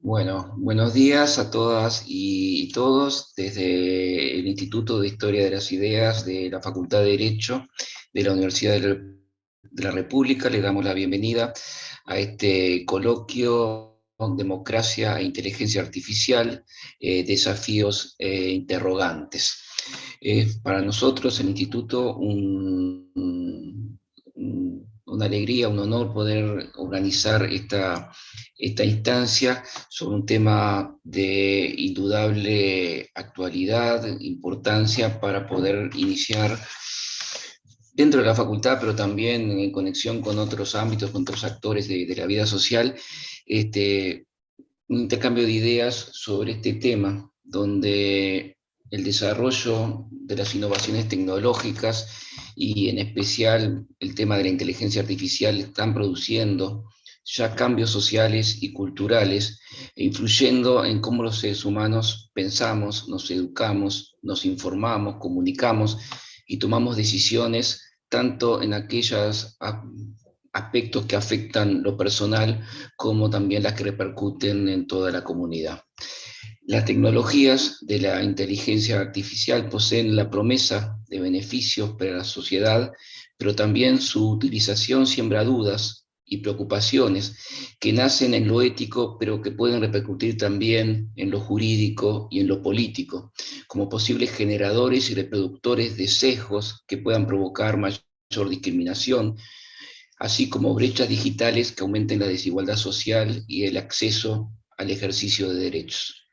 Bueno, buenos días a todas y todos desde el Instituto de Historia de las Ideas de la Facultad de Derecho de la Universidad de la República. Le damos la bienvenida a este coloquio Democracia e Inteligencia Artificial, desafíos e interrogantes. Para nosotros, el Instituto, una alegría, un honor poder organizar esta instancia sobre un tema de indudable actualidad, importancia para poder iniciar dentro de la facultad, pero también en conexión con otros ámbitos, con otros actores de la vida social, este, un intercambio de ideas sobre este tema, donde el desarrollo de las innovaciones tecnológicas y en especial el tema de la inteligencia artificial están produciendo ya cambios sociales y culturales e influyendo en cómo los seres humanos pensamos, nos educamos, nos informamos, comunicamos y tomamos decisiones tanto en aquellos aspectos que afectan lo personal como también las que repercuten en toda la comunidad. Las tecnologías de la inteligencia artificial poseen la promesa de beneficios para la sociedad, pero también su utilización siembra dudas y preocupaciones que nacen en lo ético, pero que pueden repercutir también en lo jurídico y en lo político, como posibles generadores y reproductores de sesgos que puedan provocar mayor discriminación, así como brechas digitales que aumenten la desigualdad social y el acceso al ejercicio de derechos.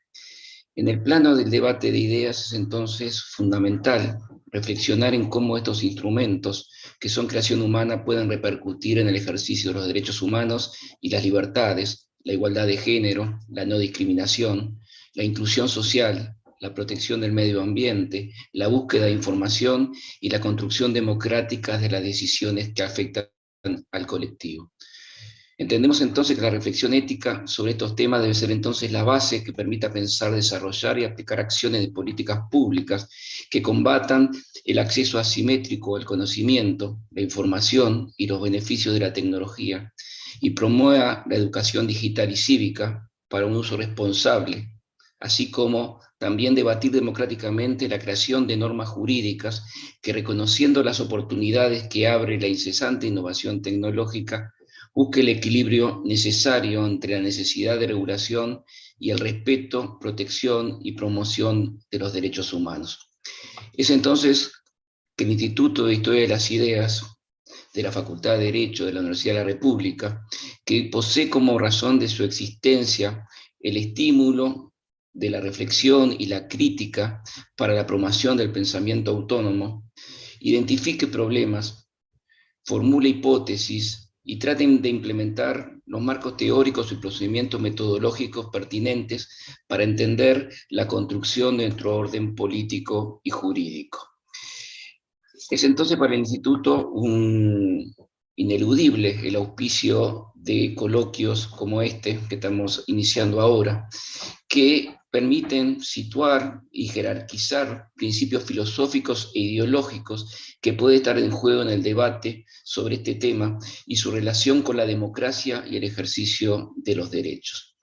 En el plano del debate de ideas es entonces fundamental reflexionar en cómo estos instrumentos, que son creación humana, pueden repercutir en el ejercicio de los derechos humanos y las libertades, la igualdad de género, la no discriminación, la inclusión social, la protección del medio ambiente, la búsqueda de información y la construcción democrática de las decisiones que afectan al colectivo. Entendemos entonces que la reflexión ética sobre estos temas debe ser entonces la base que permita pensar, desarrollar y aplicar acciones de políticas públicas que combatan el acceso asimétrico al conocimiento, la información y los beneficios de la tecnología, y promueva la educación digital y cívica para un uso responsable, así como también debatir democráticamente la creación de normas jurídicas que, reconociendo las oportunidades que abre la incesante innovación tecnológica, busque el equilibrio necesario entre la necesidad de regulación y el respeto, protección y promoción de los derechos humanos. Es entonces que el Instituto de Historia de las Ideas de la Facultad de Derecho de la Universidad de la República, que posee como razón de su existencia el estímulo de la reflexión y la crítica para la promoción del pensamiento autónomo, identifique problemas, formule hipótesis y traten de implementar los marcos teóricos y procedimientos metodológicos pertinentes para entender la construcción de nuestro orden político y jurídico. Es entonces para el Instituto un ineludible el auspicio de coloquios como este que estamos iniciando ahora, que permiten situar y jerarquizar principios filosóficos e ideológicos que pueden estar en juego en el debate sobre este tema y su relación con la democracia y el ejercicio de los derechos.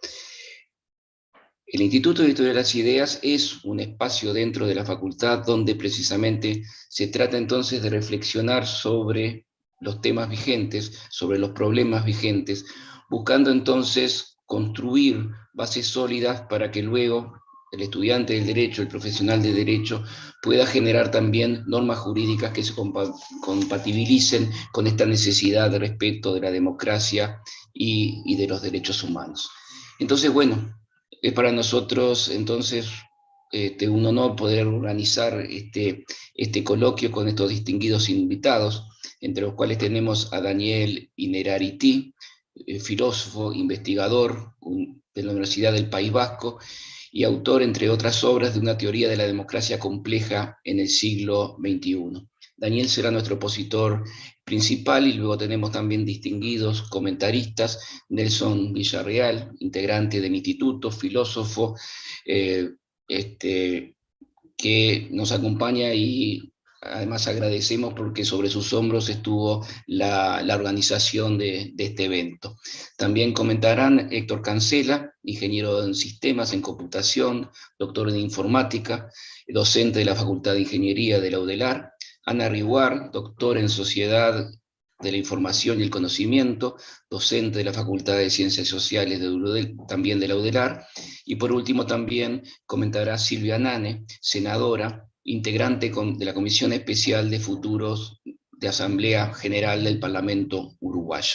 El Instituto de Historia de las Ideas es un espacio dentro de la facultad donde precisamente se trata entonces de reflexionar sobre los temas vigentes, sobre los problemas vigentes, buscando entonces construir bases sólidas para que luego el estudiante del derecho, el profesional de derecho, pueda generar también normas jurídicas que se compatibilicen con esta necesidad de respeto de la democracia y de los derechos humanos. Entonces, bueno, es para nosotros entonces un honor poder organizar este coloquio con estos distinguidos invitados, entre los cuales tenemos a Daniel Innerarity, filósofo, investigador de la Universidad del País Vasco y autor, entre otras obras, de una teoría de la democracia compleja en el siglo XXI. Daniel será nuestro expositor principal y luego tenemos también distinguidos comentaristas: Nelson Villarreal, integrante del instituto, filósofo, eh, este, que nos acompaña y además agradecemos porque sobre sus hombros estuvo la organización de este evento. También comentarán Héctor Cancela, ingeniero en sistemas, en computación, doctor en informática, docente de la Facultad de Ingeniería de la UDELAR, Ana Riguar, doctor en Sociedad de la Información y el Conocimiento, docente de la Facultad de Ciencias Sociales también de la UDELAR, y por último también comentará Silvia Nane, senadora, integrante de la Comisión Especial de Futuros de Asamblea General del Parlamento Uruguayo.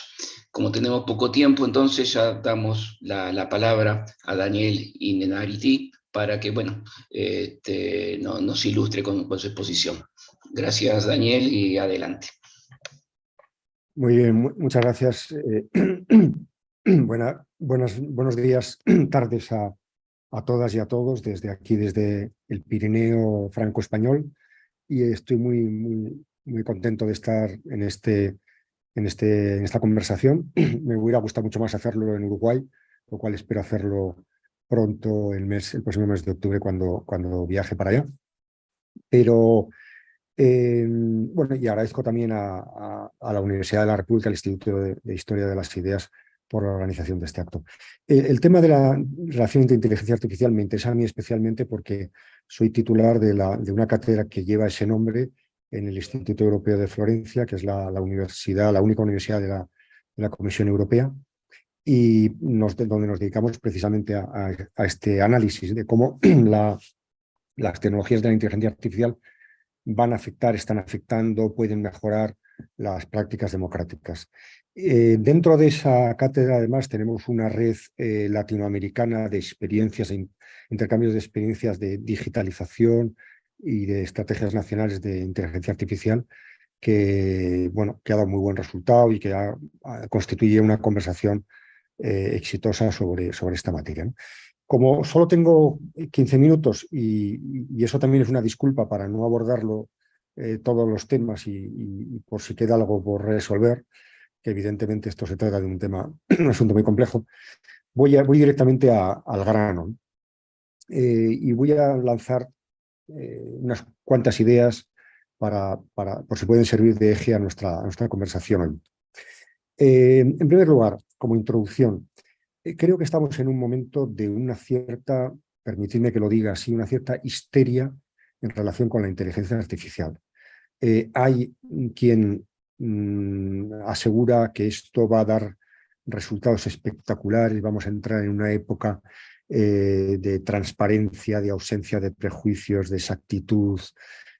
Como tenemos poco tiempo, entonces ya damos la palabra a Daniel Inenariti para que, bueno, nos ilustre con su exposición. Gracias, Daniel, y adelante. Muy bien, muchas gracias. Buenos días, tardes a todas y a todos desde aquí, desde el Pirineo franco-español, y estoy muy contento de estar en esta conversación. Me hubiera gustado mucho más hacerlo en Uruguay, lo cual espero hacerlo pronto, el próximo mes de octubre, cuando viaje para allá. Pero bueno, y agradezco también a la Universidad de la República, al Instituto de Historia de las Ideas, por la organización de este acto. El tema de la relación entre inteligencia artificial me interesa a mí especialmente porque soy titular de una cátedra que lleva ese nombre en el Instituto Europeo de Florencia, que es la única universidad de la Comisión Europea, y donde nos dedicamos precisamente a este análisis de cómo las tecnologías de la inteligencia artificial están afectando, pueden mejorar las prácticas democráticas. Dentro de esa cátedra, además, tenemos una red latinoamericana de experiencias, intercambios de experiencias de digitalización y de estrategias nacionales de inteligencia artificial que ha dado muy buen resultado y que constituye una conversación exitosa sobre esta materia, ¿no? Como solo tengo 15 minutos y eso también es una disculpa para no abordarlo todos los temas y por si queda algo por resolver, que evidentemente esto se trata de un asunto muy complejo, voy directamente al grano y voy a lanzar unas cuantas ideas por si pueden servir de eje a nuestra conversación hoy. En primer lugar, como introducción, creo que estamos en un momento de una cierta, permitidme que lo diga así, una cierta histeria en relación con la inteligencia artificial. Hay quien asegura que esto va a dar resultados espectaculares, vamos a entrar en una época de transparencia, de ausencia de prejuicios, de exactitud,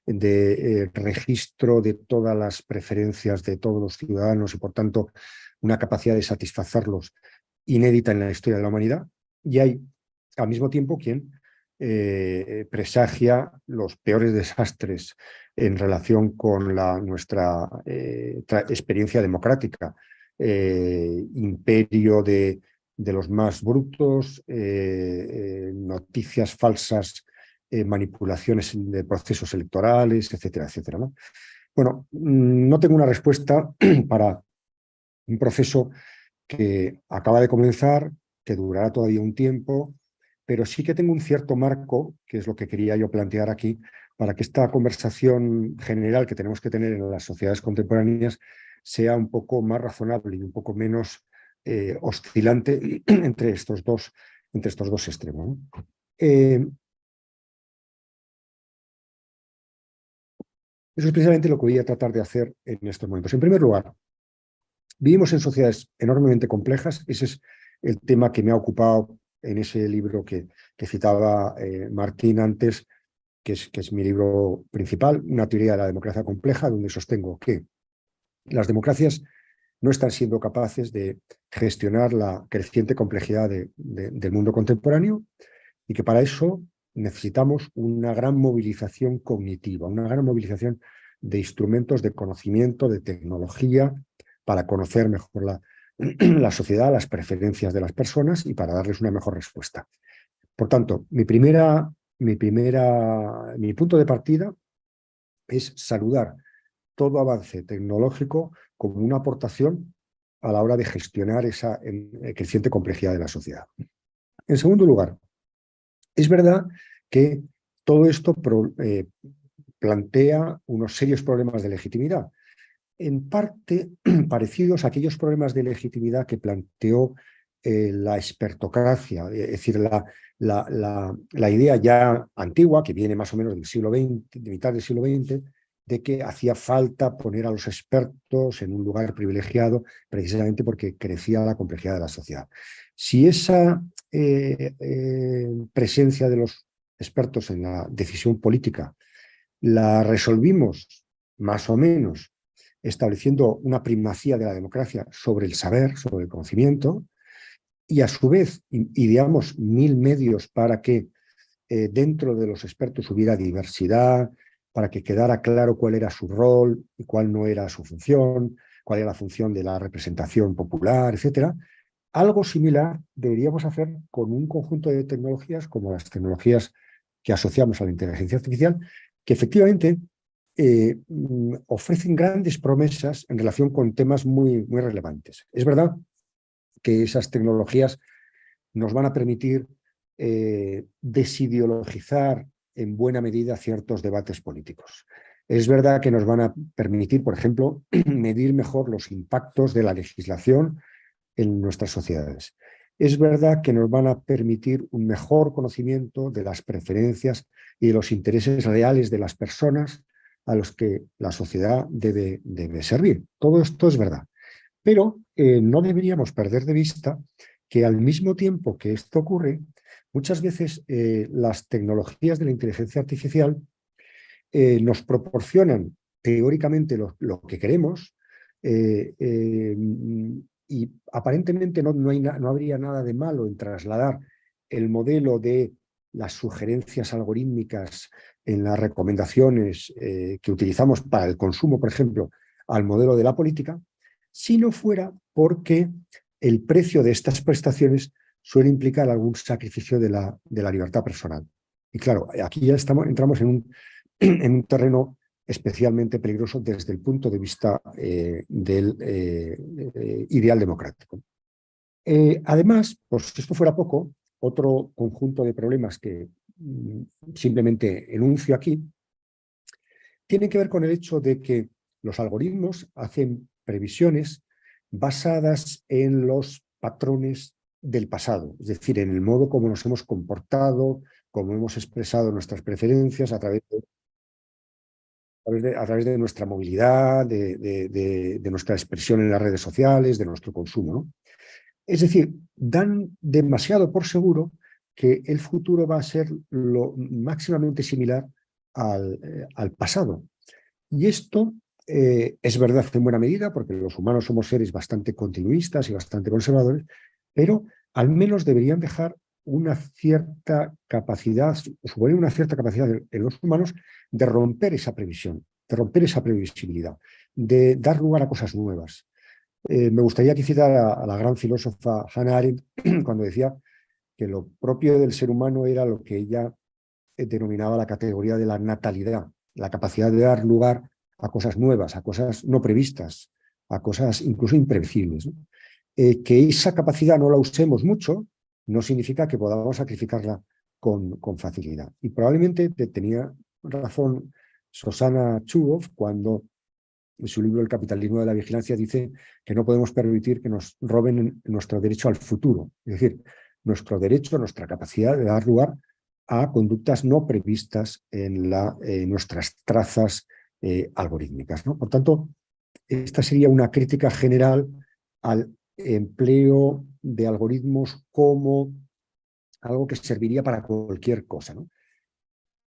de registro de todas las preferencias de todos los ciudadanos y, por tanto, una capacidad de satisfacerlos inédita en la historia de la humanidad. Y hay, al mismo tiempo, quien presagia los peores desastres en relación con nuestra experiencia democrática. Imperio de los más brutos, noticias falsas, manipulaciones de procesos electorales, etcétera, etcétera, ¿no? Bueno, no tengo una respuesta para un proceso que acaba de comenzar, que durará todavía un tiempo, pero sí que tengo un cierto marco, que es lo que quería yo plantear aquí, para que esta conversación general que tenemos que tener en las sociedades contemporáneas sea un poco más razonable y un poco menos oscilante entre estos dos extremos, ¿no? Eso es precisamente lo que voy a tratar de hacer en estos momentos. En primer lugar, vivimos en sociedades enormemente complejas. Ese es el tema que me ha ocupado en ese libro que citaba Martín antes, que es mi libro principal, Una teoría de la democracia compleja, donde sostengo que las democracias no están siendo capaces de gestionar la creciente complejidad del mundo contemporáneo y que para eso necesitamos una gran movilización cognitiva, una gran movilización de instrumentos de conocimiento, de tecnología, para conocer mejor la sociedad, las preferencias de las personas y para darles una mejor respuesta. Por tanto, mi punto de partida es saludar todo avance tecnológico como una aportación a la hora de gestionar esa creciente complejidad de la sociedad. En segundo lugar, es verdad que todo esto plantea unos serios problemas de legitimidad, en parte parecidos a aquellos problemas de legitimidad que planteó la expertocracia, es decir, la idea ya antigua, que viene más o menos del siglo XX, de mitad del siglo XX, de que hacía falta poner a los expertos en un lugar privilegiado precisamente porque crecía la complejidad de la sociedad. Si esa presencia de los expertos en la decisión política la resolvimos más o menos estableciendo una primacía de la democracia sobre el saber, sobre el conocimiento, y a su vez ideamos 1000 medios para que dentro de los expertos hubiera diversidad, para que quedara claro cuál era su rol y cuál no era su función, cuál era la función de la representación popular, etcétera. Algo similar deberíamos hacer con un conjunto de tecnologías como las tecnologías que asociamos a la inteligencia artificial, que efectivamente ofrecen grandes promesas en relación con temas muy, muy relevantes. Es verdad que esas tecnologías nos van a permitir desideologizar en buena medida ciertos debates políticos. Es verdad que nos van a permitir, por ejemplo, medir mejor los impactos de la legislación en nuestras sociedades. Es verdad que nos van a permitir un mejor conocimiento de las preferencias y de los intereses reales de las personas a los que la sociedad debe servir. Todo esto es verdad. Pero no deberíamos perder de vista que al mismo tiempo que esto ocurre, muchas veces las tecnologías de la inteligencia artificial nos proporcionan teóricamente lo que queremos y aparentemente no habría nada de malo en trasladar el modelo de las sugerencias algorítmicas en las recomendaciones que utilizamos para el consumo, por ejemplo, al modelo de la política, si no fuera porque el precio de estas prestaciones suele implicar algún sacrificio de la libertad personal. Y claro, aquí ya entramos en un terreno especialmente peligroso desde el punto de vista del ideal democrático. Además, por si esto fuera poco, otro conjunto de problemas que simplemente enuncio aquí, tiene que ver con el hecho de que los algoritmos hacen previsiones basadas en los patrones del pasado, es decir, en el modo como nos hemos comportado, cómo hemos expresado nuestras preferencias a través de nuestra movilidad, de nuestra expresión en las redes sociales, de nuestro consumo, ¿no? Es decir, dan demasiado por seguro que el futuro va a ser lo máximamente similar al pasado. Y esto es verdad en buena medida, porque los humanos somos seres bastante continuistas y bastante conservadores, pero al menos deberían dejar una cierta capacidad, suponer una cierta capacidad en los humanos de romper esa previsión, de romper esa previsibilidad, de dar lugar a cosas nuevas. Me gustaría aquí citar a la gran filósofa Hannah Arendt cuando decía que lo propio del ser humano era lo que ella denominaba la categoría de la natalidad, la capacidad de dar lugar a cosas nuevas, a cosas no previstas, a cosas incluso imprevisibles, ¿no? Que esa capacidad no la usemos mucho no significa que podamos sacrificarla con facilidad. Y probablemente tenía razón Shoshana Zuboff cuando en su libro El capitalismo de la vigilancia dice que no podemos permitir que nos roben nuestro derecho al futuro, es decir, nuestro derecho, nuestra capacidad de dar lugar a conductas no previstas en nuestras trazas algorítmicas, ¿no? Por tanto, esta sería una crítica general al empleo de algoritmos como algo que serviría para cualquier cosa, ¿no?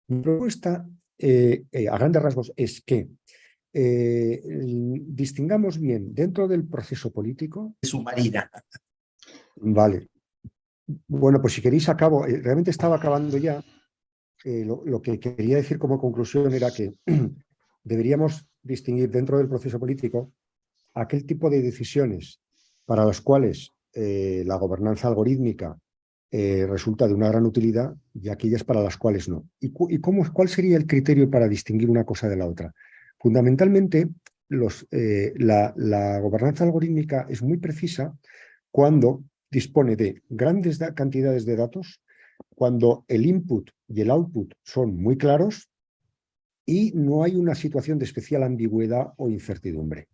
Mi propuesta, a grandes rasgos, es que distingamos bien dentro del proceso político. Submarina. Vale. Bueno, pues si queréis acabo. Realmente estaba acabando ya. Lo que quería decir como conclusión era que deberíamos distinguir dentro del proceso político aquel tipo de decisiones para las cuales la gobernanza algorítmica resulta de una gran utilidad y aquellas para las cuales no. ¿Y cuál sería el criterio para distinguir una cosa de la otra? Fundamentalmente, la gobernanza algorítmica es muy precisa cuando dispone de grandes cantidades de datos, cuando el input y el output son muy claros y no hay una situación de especial ambigüedad o incertidumbre.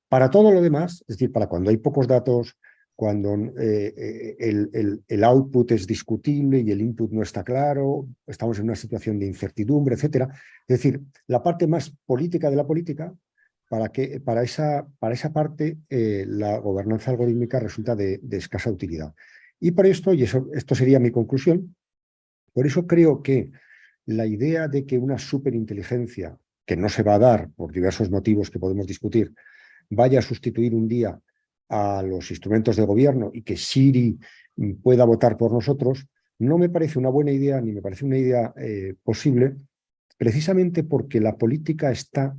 Para todo lo demás, es decir, para cuando hay pocos datos, cuando el output es discutible y el input no está claro, estamos en una situación de incertidumbre, etcétera. Es decir, la parte más política de la política, para esa parte, la gobernanza algorítmica resulta de escasa utilidad. Y por esto, esto sería mi conclusión, por eso creo que la idea de que una superinteligencia, que no se va a dar por diversos motivos que podemos discutir, vaya a sustituir un día a los instrumentos de gobierno y que Siri pueda votar por nosotros, no me parece una buena idea ni me parece una idea posible, precisamente porque la política está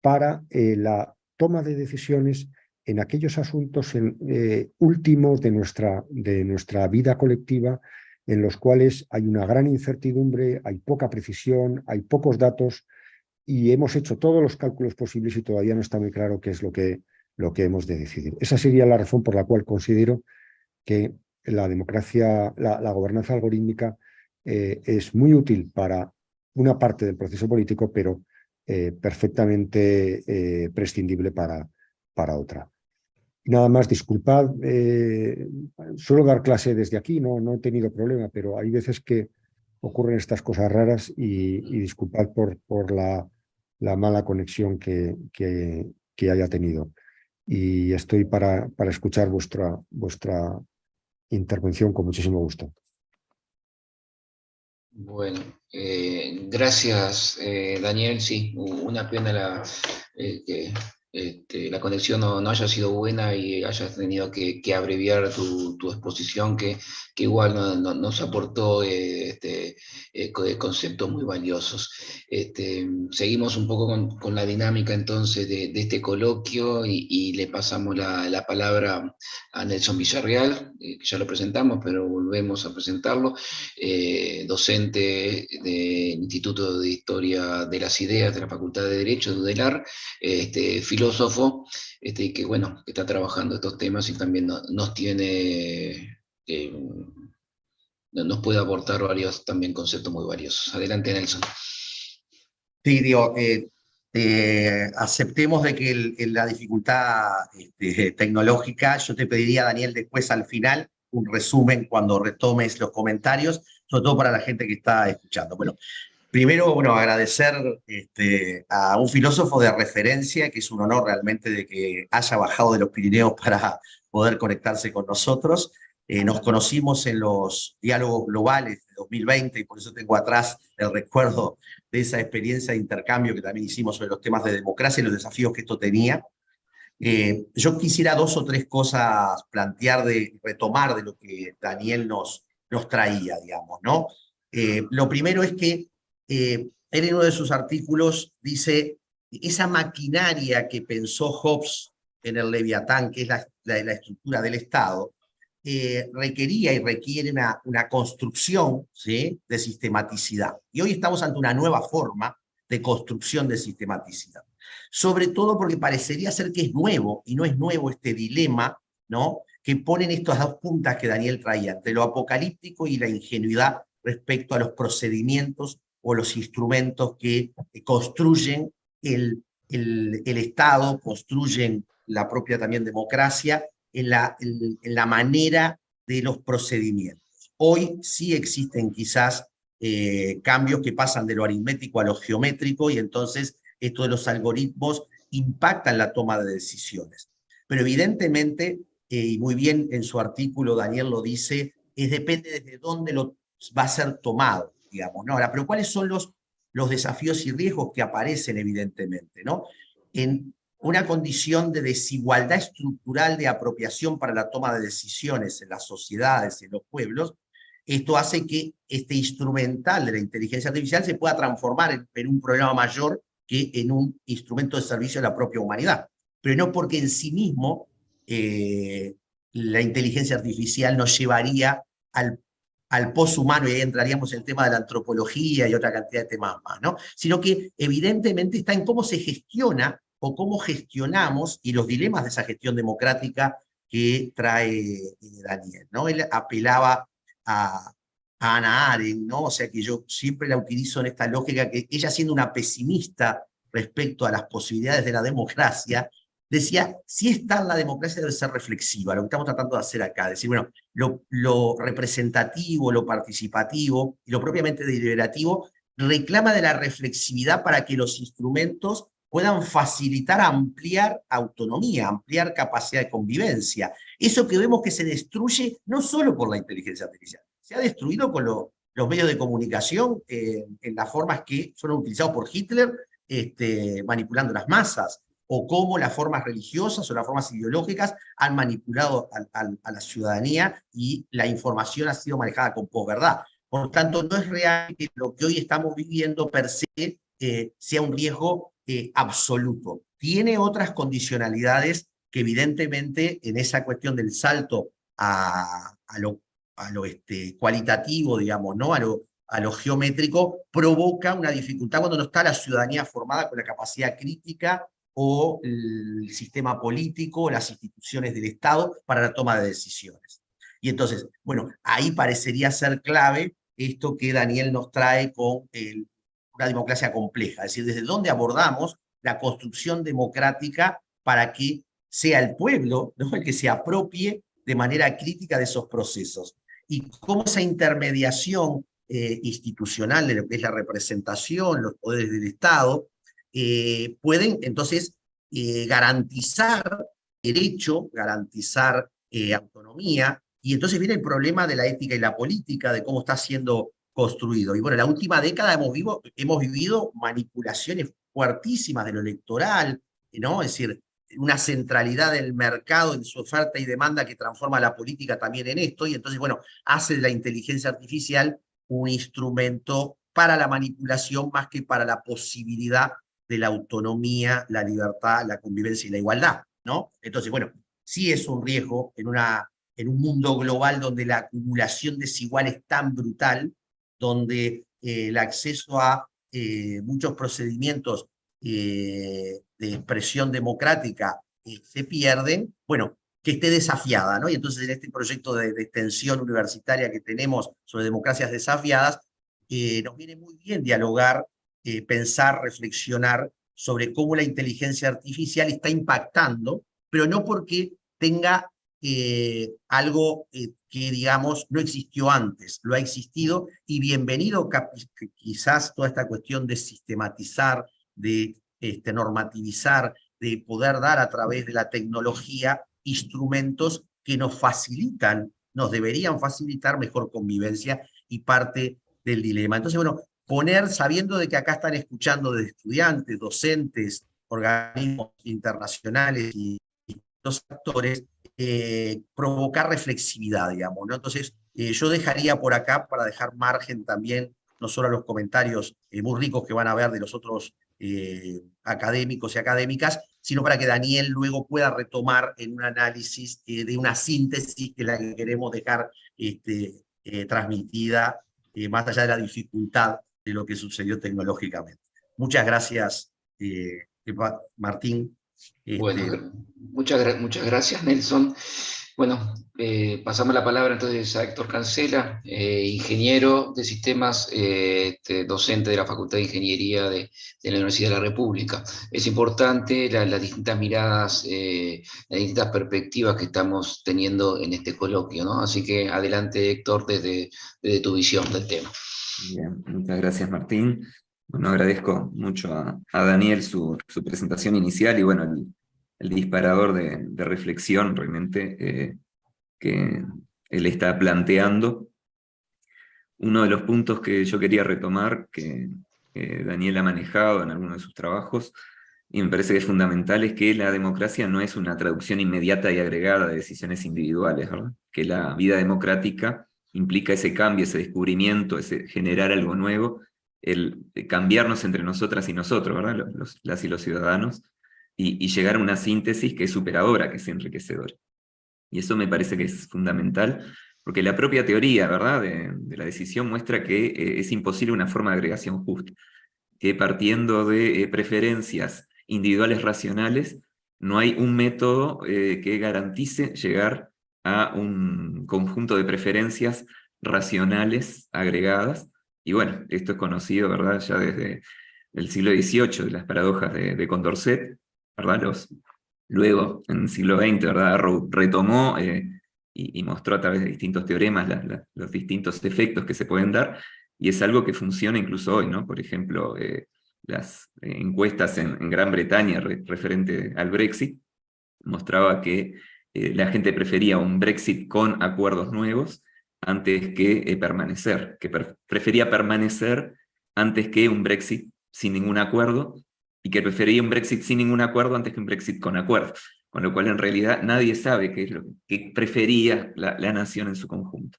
para la toma de decisiones en aquellos asuntos últimos de nuestra vida colectiva, en los cuales hay una gran incertidumbre, hay poca precisión, hay pocos datos, y hemos hecho todos los cálculos posibles y todavía no está muy claro qué es lo que hemos de decidir. Esa sería la razón por la cual considero que la democracia, la gobernanza algorítmica es muy útil para una parte del proceso político, pero perfectamente prescindible para otra. Nada más, disculpad, suelo dar clase desde aquí, no he tenido problema, pero hay veces que ocurren estas cosas raras y disculpad por la mala conexión que haya tenido. Y estoy para escuchar vuestra intervención con muchísimo gusto. Bueno, gracias, Daniel. Sí, una pena que la conexión no haya sido buena y hayas tenido que abreviar tu exposición, que igual nos aportó conceptos muy valiosos. Seguimos un poco con la dinámica entonces de este coloquio y le pasamos la palabra a Nelson Villarreal, que ya lo presentamos, pero volvemos a presentarlo, docente del Instituto de Historia de las Ideas de la Facultad de Derecho de UDELAR, filósofo, que bueno, que está trabajando estos temas y también nos tiene, nos puede aportar varios también conceptos muy valiosos. Adelante, Nelson. Sí, digo, aceptemos de que la dificultad tecnológica, yo te pediría, Daniel, después al final un resumen cuando retomes los comentarios, sobre todo para la gente que está escuchando. Bueno, primero, bueno, agradecer a un filósofo de referencia, que es un honor realmente de que haya bajado de los Pirineos para poder conectarse con nosotros. Nos conocimos en los diálogos globales de 2020 y por eso tengo atrás el recuerdo de esa experiencia de intercambio que también hicimos sobre los temas de democracia y los desafíos que esto tenía. Yo quisiera dos o tres cosas plantear, retomar de lo que Daniel nos traía, digamos, ¿no? Lo primero es que él en uno de sus artículos dice, esa maquinaria que pensó Hobbes en el Leviatán, que es la estructura del Estado, requería y requiere una construcción, ¿sí?, de sistematicidad. Y hoy estamos ante una nueva forma de construcción de sistematicidad. Sobre todo porque parecería ser que es nuevo, y no es nuevo este dilema, ¿no?, que ponen estas dos puntas que Daniel traía, entre lo apocalíptico y la ingenuidad respecto a los procedimientos o los instrumentos que construyen el Estado, construyen la propia también democracia, en la manera de los procedimientos. Hoy sí existen quizás cambios que pasan de lo aritmético a lo geométrico y entonces esto de los algoritmos impactan la toma de decisiones. Pero evidentemente, y muy bien en su artículo Daniel lo dice, depende desde dónde va a ser tomado, digamos, ¿no? Ahora, pero ¿cuáles son los desafíos y riesgos que aparecen evidentemente, ¿no? En una condición de desigualdad estructural de apropiación para la toma de decisiones en las sociedades, en los pueblos, esto hace que este instrumental de la inteligencia artificial se pueda transformar en un problema mayor que en un instrumento de servicio de la propia humanidad. Pero no porque en sí mismo la inteligencia artificial nos llevaría al poshumano, y ahí entraríamos en el tema de la antropología y otra cantidad de temas más, ¿no? Sino que evidentemente está en cómo se gestiona o cómo gestionamos y los dilemas de esa gestión democrática que trae Daniel, ¿no? Él apelaba a a Hannah Arendt, ¿no? O sea que yo siempre la utilizo en esta lógica que ella, siendo una pesimista respecto a las posibilidades de la democracia, decía, si está en la democracia debe ser reflexiva, lo que estamos tratando de hacer acá, decir, bueno, lo representativo, lo participativo y lo propiamente deliberativo reclama de la reflexividad para que los instrumentos puedan facilitar, ampliar autonomía, ampliar capacidad de convivencia. Eso que vemos que se destruye no solo por la inteligencia artificial, se ha destruido con los medios de comunicación en las formas que fueron utilizados por Hitler manipulando las masas, o cómo las formas religiosas o las formas ideológicas han manipulado a la ciudadanía y la información ha sido manejada con posverdad. Por tanto, no es real que lo que hoy estamos viviendo per se sea un riesgo absoluto. Tiene otras condicionalidades que evidentemente en esa cuestión del salto a lo cualitativo, digamos, ¿no? A lo geométrico, provoca una dificultad cuando no está la ciudadanía formada con la capacidad crítica o el sistema político o las instituciones del Estado para la toma de decisiones. Y entonces, bueno, ahí parecería ser clave esto que Daniel nos trae con una democracia compleja, es decir, desde dónde abordamos la construcción democrática para que sea el pueblo, ¿no?, el que se apropie de manera crítica de esos procesos. Y cómo esa intermediación institucional de lo que es la representación, los poderes del Estado, pueden entonces garantizar derecho, garantizar autonomía, y entonces viene el problema de la ética y la política, de cómo está siendo construido. Y bueno, en la última década hemos vivido manipulaciones fuertísimas de lo electoral, ¿no? Es decir, una centralidad del mercado en su oferta y demanda que transforma la política también en esto, y entonces, bueno, hace de la inteligencia artificial un instrumento para la manipulación más que para la posibilidad de la autonomía, la libertad, la convivencia y la igualdad, ¿no? Entonces, bueno, sí es un riesgo en un mundo global donde la acumulación desigual es tan brutal, donde el acceso a muchos procedimientos de expresión democrática se pierden, bueno, que esté desafiada, ¿no? Y entonces en este proyecto de extensión universitaria que tenemos sobre democracias desafiadas, nos viene muy bien dialogar, pensar, reflexionar sobre cómo la inteligencia artificial está impactando, pero no porque tenga algo que, digamos, no existió antes, lo ha existido, y bienvenido quizás toda esta cuestión de sistematizar, de normativizar, de poder dar a través de la tecnología instrumentos que nos facilitan, nos deberían facilitar mejor convivencia, y parte del dilema. Entonces, bueno, sabiendo de que acá están escuchando de estudiantes, docentes, organismos internacionales y los actores, provocar reflexividad, digamos, ¿no? Entonces, yo dejaría por acá para dejar margen también, no solo a los comentarios muy ricos que van a ver de los otros académicos y académicas, sino para que Daniel luego pueda retomar en un análisis de una síntesis que es la que queremos dejar transmitida, más allá de la dificultad de lo que sucedió tecnológicamente. Muchas gracias, Martín. Bueno, muchas gracias, Nelson. Bueno, pasamos la palabra entonces a Héctor Cancela, ingeniero de sistemas, docente de la Facultad de Ingeniería de la Universidad de la República. Es importante las distintas miradas, las distintas perspectivas que estamos teniendo en este coloquio, ¿no? Así que adelante, Héctor, desde tu visión del tema. Bien, muchas gracias, Martín. Bueno, agradezco mucho a Daniel su presentación inicial y bueno, el disparador de reflexión realmente que él está planteando. Uno de los puntos que yo quería retomar, que Daniel ha manejado en algunos de sus trabajos, y me parece que es fundamental, es que la democracia no es una traducción inmediata y agregada de decisiones individuales, ¿verdad? Que la vida democrática implica ese cambio, ese descubrimiento, ese generar algo nuevo, el cambiarnos entre nosotras y nosotros, ¿verdad? Las y los ciudadanos, y llegar a una síntesis que es superadora, que es enriquecedora. Y eso me parece que es fundamental, porque la propia teoría, ¿verdad?, de la decisión muestra que es imposible una forma de agregación justa, que partiendo de preferencias individuales racionales, no hay un método que garantice llegar a un conjunto de preferencias racionales agregadas, y bueno, esto es conocido, ¿verdad?, ya desde el siglo XVIII, de las paradojas de Condorcet, ¿verdad? Luego, en el siglo XX, ¿verdad?, Arrow retomó y mostró a través de distintos teoremas los distintos efectos que se pueden dar, y es algo que funciona incluso hoy, ¿no? Por ejemplo, las encuestas en Gran Bretaña referente al Brexit mostraba que la gente prefería un Brexit con acuerdos nuevos antes que permanecer, que prefería permanecer antes que un Brexit sin ningún acuerdo, y que prefería un Brexit sin ningún acuerdo antes que un Brexit con acuerdo, con lo cual en realidad nadie sabe qué es lo que prefería la nación en su conjunto.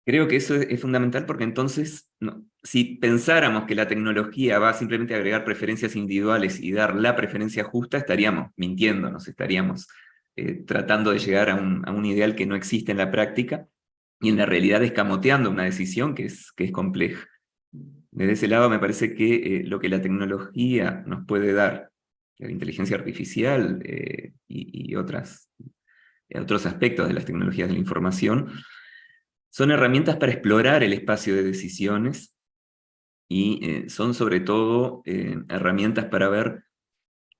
Creo que eso es fundamental porque entonces, si pensáramos que la tecnología va simplemente a agregar preferencias individuales y dar la preferencia justa, estaríamos mintiendo, nos estaríamos tratando de llegar a un ideal que no existe en la práctica, y en la realidad escamoteando una decisión que es compleja. Desde ese lado me parece que lo que la tecnología nos puede dar, la inteligencia artificial y otros aspectos de las tecnologías de la información, son herramientas para explorar el espacio de decisiones, y son sobre todo herramientas para ver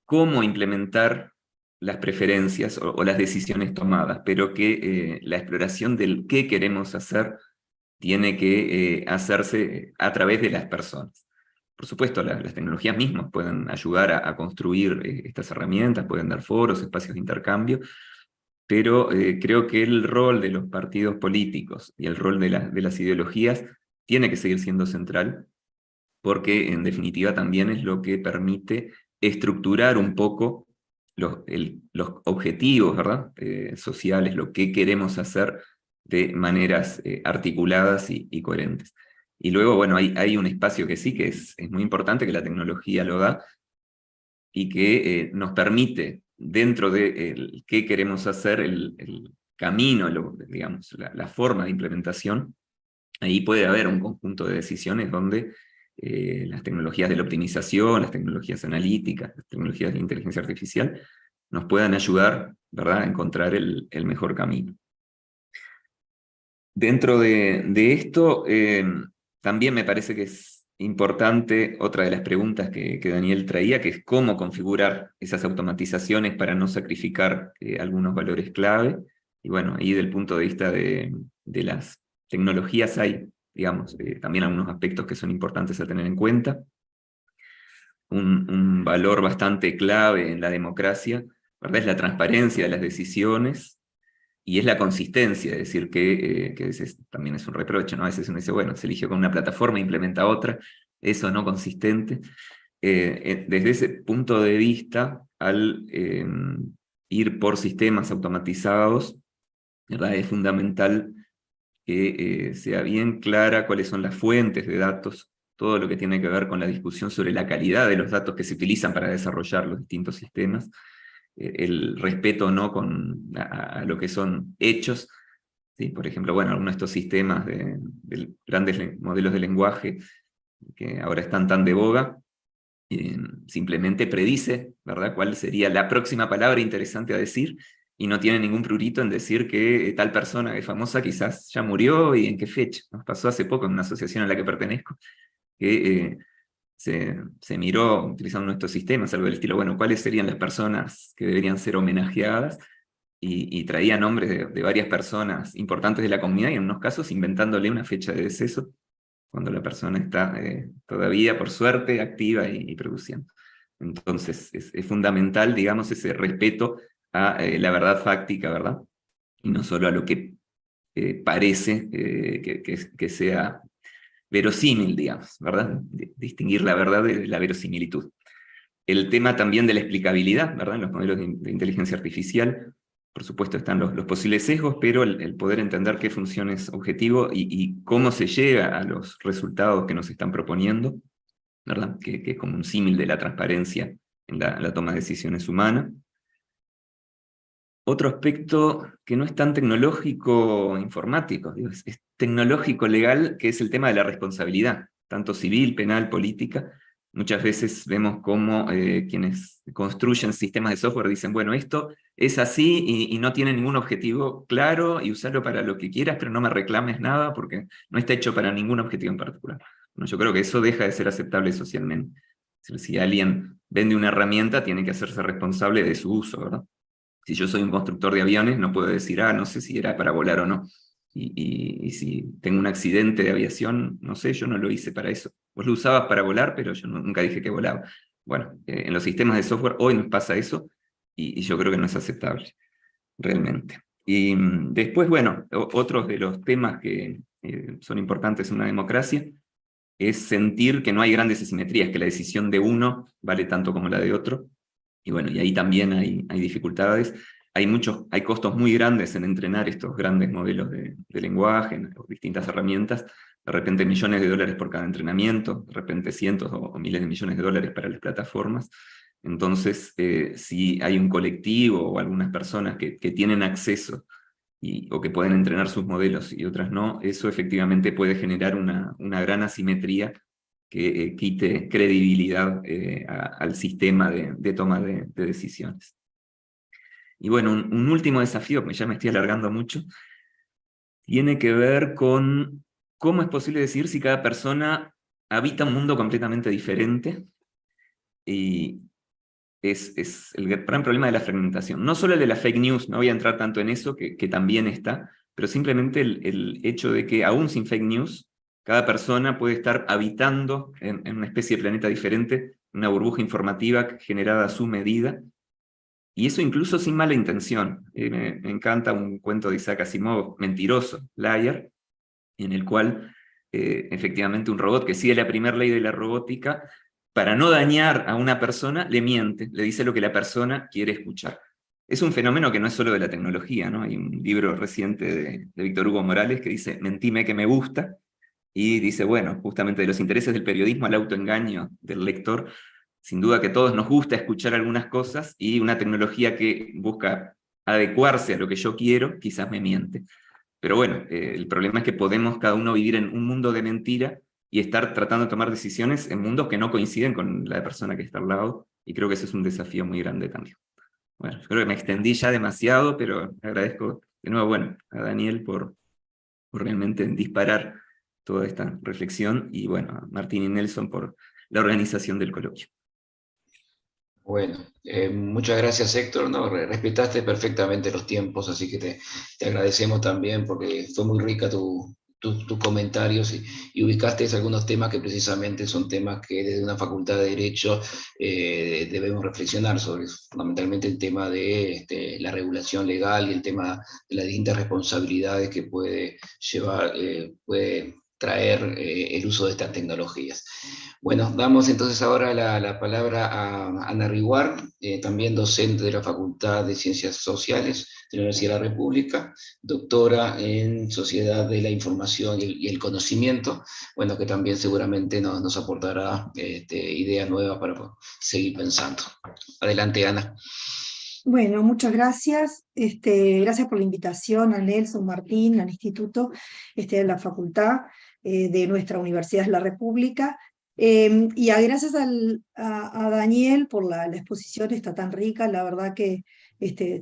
cómo implementar las preferencias o las decisiones tomadas, pero que la exploración del qué queremos hacer tiene que hacerse a través de las personas. Por supuesto, las tecnologías mismas pueden ayudar a construir estas herramientas, pueden dar foros, espacios de intercambio, pero creo que el rol de los partidos políticos y el rol de las ideologías tiene que seguir siendo central, porque en definitiva también es lo que permite estructurar un poco los objetivos, ¿verdad?, sociales, lo que queremos hacer de maneras articuladas y coherentes. Y luego, bueno, hay un espacio que sí que es muy importante, que la tecnología lo da, y que nos permite, dentro de qué queremos hacer, el camino, digamos, la forma de implementación. Ahí puede haber un conjunto de decisiones donde las tecnologías de la optimización, las tecnologías analíticas, las tecnologías de inteligencia artificial, nos puedan ayudar, ¿verdad?, a encontrar el mejor camino. Dentro de esto, también me parece que es importante otra de las preguntas que Daniel traía, que es cómo configurar esas automatizaciones para no sacrificar algunos valores clave. Y bueno, ahí del punto de vista de las tecnologías hay, digamos, también algunos aspectos que son importantes a tener en cuenta. Un valor bastante clave en la democracia, ¿verdad?, es la transparencia de las decisiones, y es la consistencia, es decir, que a veces también es un reproche, ¿no? A veces uno dice, bueno, se eligió con una plataforma e implementa otra, eso no consistente. Desde ese punto de vista, al ir por sistemas automatizados, ¿verdad?, es fundamental que sea bien clara cuáles son las fuentes de datos, todo lo que tiene que ver con la discusión sobre la calidad de los datos que se utilizan para desarrollar los distintos sistemas, el respeto no a lo que son hechos, ¿sí? Por ejemplo, bueno, algunos de estos sistemas de grandes modelos de lenguaje que ahora están tan de boga, simplemente predice, ¿verdad?, cuál sería la próxima palabra interesante a decir, y no tiene ningún prurito en decir que tal persona que es famosa quizás ya murió y en qué fecha. Nos pasó hace poco en una asociación a la que pertenezco, que se miró, utilizando nuestros sistemas, algo del estilo, bueno, ¿cuáles serían las personas que deberían ser homenajeadas? Y traía nombres de varias personas importantes de la comunidad, y en unos casos inventándole una fecha de deceso, cuando la persona está todavía, por suerte, activa y produciendo. Entonces, es fundamental, digamos, ese respeto a la verdad fáctica, ¿verdad? Y no solo a lo que parece que sea verosímil, digamos, ¿verdad? Distinguir la verdad de la verosimilitud. El tema también de la explicabilidad, ¿verdad? En los modelos de inteligencia artificial, por supuesto están los posibles sesgos, pero el poder entender qué función es objetivo y cómo se llega a los resultados que nos están proponiendo, ¿verdad? Que es como un símil de la transparencia en la toma de decisiones humana. Otro aspecto que no es tan tecnológico informático, digo, es tecnológico legal, que es el tema de la responsabilidad, tanto civil, penal, política, muchas veces vemos cómo quienes construyen sistemas de software dicen, bueno, esto es así y no tiene ningún objetivo claro, y usarlo para lo que quieras, pero no me reclames nada porque no está hecho para ningún objetivo en particular. Bueno, yo creo que eso deja de ser aceptable socialmente. Es decir, si alguien vende una herramienta, tiene que hacerse responsable de su uso, ¿verdad? Si yo soy un constructor de aviones, no puedo decir, no sé si era para volar o no. Y si tengo un accidente de aviación, no sé, yo no lo hice para eso. Vos lo usabas para volar, pero yo nunca dije que volaba. Bueno, en los sistemas de software hoy nos pasa eso, y yo creo que no es aceptable, realmente. Y después, bueno, otros de los temas que son importantes en una democracia es sentir que no hay grandes asimetrías, que la decisión de uno vale tanto como la de otro. Y bueno, y ahí también hay dificultades. Hay costos muy grandes en entrenar estos grandes modelos de lenguaje, en distintas herramientas. De repente millones de dólares por cada entrenamiento, de repente cientos o miles de millones de dólares para las plataformas. Entonces, si hay un colectivo o algunas personas que tienen acceso o que pueden entrenar sus modelos y otras no, eso efectivamente puede generar una gran asimetría que quite credibilidad al sistema de toma de decisiones. Y bueno, un último desafío, que ya me estoy alargando mucho, tiene que ver con cómo es posible decir si cada persona habita un mundo completamente diferente, y es el gran problema de la fragmentación. No solo el de la fake news, no voy a entrar tanto en eso, que también está, pero simplemente el hecho de que aún sin fake news, cada persona puede estar habitando en una especie de planeta diferente, una burbuja informativa generada a su medida, y eso incluso sin mala intención. Me encanta un cuento de Isaac Asimov, Mentiroso, Liar, en el cual efectivamente un robot que sigue la primera ley de la robótica, para no dañar a una persona, le miente, le dice lo que la persona quiere escuchar. Es un fenómeno que no es solo de la tecnología, ¿no? Hay un libro reciente de Víctor Hugo Morales que dice, mentime que me gusta, y dice, bueno, justamente de los intereses del periodismo al autoengaño del lector, sin duda que a todos nos gusta escuchar algunas cosas, y una tecnología que busca adecuarse a lo que yo quiero, quizás me miente. Pero bueno, el problema es que podemos cada uno vivir en un mundo de mentira y estar tratando de tomar decisiones en mundos que no coinciden con la persona que está al lado, y creo que ese es un desafío muy grande también. Bueno, yo creo que me extendí ya demasiado, pero agradezco de nuevo, bueno, a Daniel por realmente disparar toda esta reflexión, y bueno, a Martín y Nelson por la organización del coloquio. Bueno, muchas gracias, Héctor, ¿no? Respetaste perfectamente los tiempos, así que te agradecemos también porque fue muy rica tus comentarios, y ubicaste algunos temas que precisamente son temas que desde una facultad de Derecho debemos reflexionar sobre, fundamentalmente el tema de la regulación legal y el tema de las distintas responsabilidades que puede llevar, puede traer el uso de estas tecnologías. Bueno, damos entonces ahora la palabra a Ana Riguar, también docente de la Facultad de Ciencias Sociales de la Universidad de la República, doctora en Sociedad de la Información y el Conocimiento, bueno, que también seguramente nos aportará ideas nuevas para seguir pensando. Adelante, Ana. Bueno, muchas gracias. Gracias por la invitación a Nelson, Martín, al Instituto, a la Facultad de nuestra Universidad de la República. Y gracias a Daniel por la exposición, está tan rica. La verdad que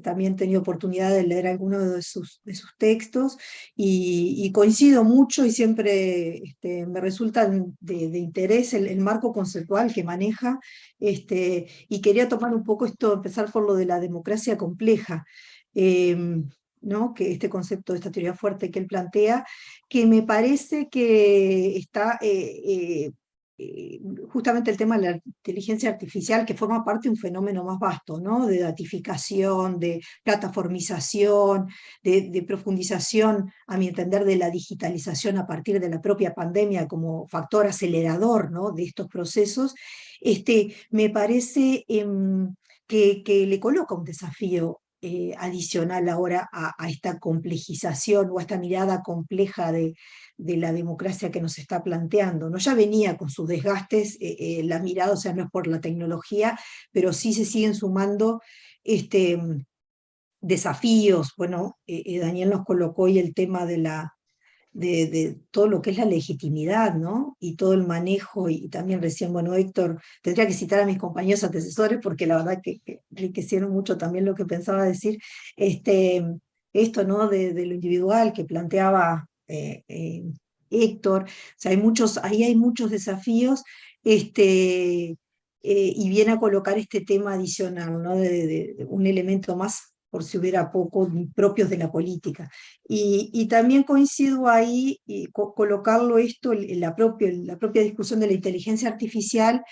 también he tenido oportunidad de leer algunos de sus textos, y coincido mucho, y siempre me resulta de interés el marco conceptual que maneja. Y quería tomar un poco esto, empezar por lo de la democracia compleja, ¿no? Que este concepto, esta teoría fuerte que él plantea, que me parece que está justamente el tema de la inteligencia artificial, que forma parte de un fenómeno más vasto, ¿no? De datificación, de plataformización, de profundización, a mi entender, de la digitalización a partir de la propia pandemia como factor acelerador, ¿no? De estos procesos. Me parece que le coloca un desafío adicional ahora a esta complejización o a esta mirada compleja de la democracia que nos está planteando, ¿no? Ya venía con sus desgastes la mirada, o sea, no es por la tecnología, pero sí se siguen sumando desafíos. Bueno, Daniel nos colocó hoy el tema de de todo lo que es la legitimidad, ¿no? Y todo el manejo, y también recién, bueno, Héctor, tendría que citar a mis compañeros antecesores porque la verdad que enriquecieron mucho también lo que pensaba decir, esto, ¿no? De lo individual que planteaba Héctor, o sea, ahí hay muchos desafíos, y viene a colocar este tema adicional, ¿no? De un elemento más, por si hubiera poco, propios de la política. Y también coincido ahí, y colocarlo esto en la propia discusión de la inteligencia artificial.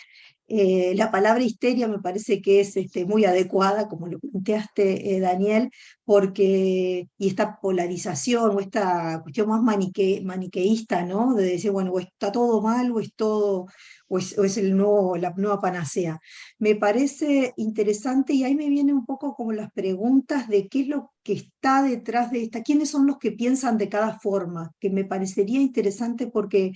La palabra histeria me parece que es muy adecuada, como lo planteaste, Daniel, y esta polarización o esta cuestión más maniqueísta, ¿no? De decir, bueno, o está todo mal o es todo, o es la nueva panacea. Me parece interesante, y ahí me vienen un poco como las preguntas de qué es lo que está detrás de esta, quiénes son los que piensan de cada forma, que me parecería interesante porque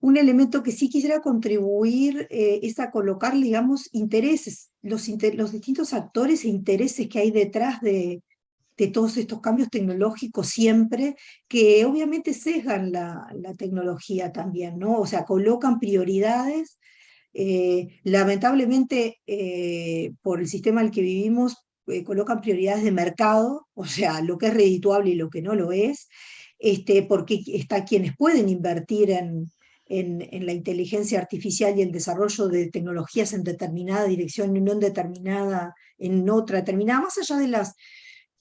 un elemento que sí quisiera contribuir es a colocar, digamos, intereses, los distintos actores e intereses que hay detrás de todos estos cambios tecnológicos siempre, que obviamente sesgan la tecnología también, ¿no? O sea, colocan prioridades. Lamentablemente, por el sistema al que vivimos, colocan prioridades de mercado, o sea, lo que es redituable y lo que no lo es, porque está quienes pueden invertir en la inteligencia artificial y el desarrollo de tecnologías en determinada dirección y no en otra determinada, más allá de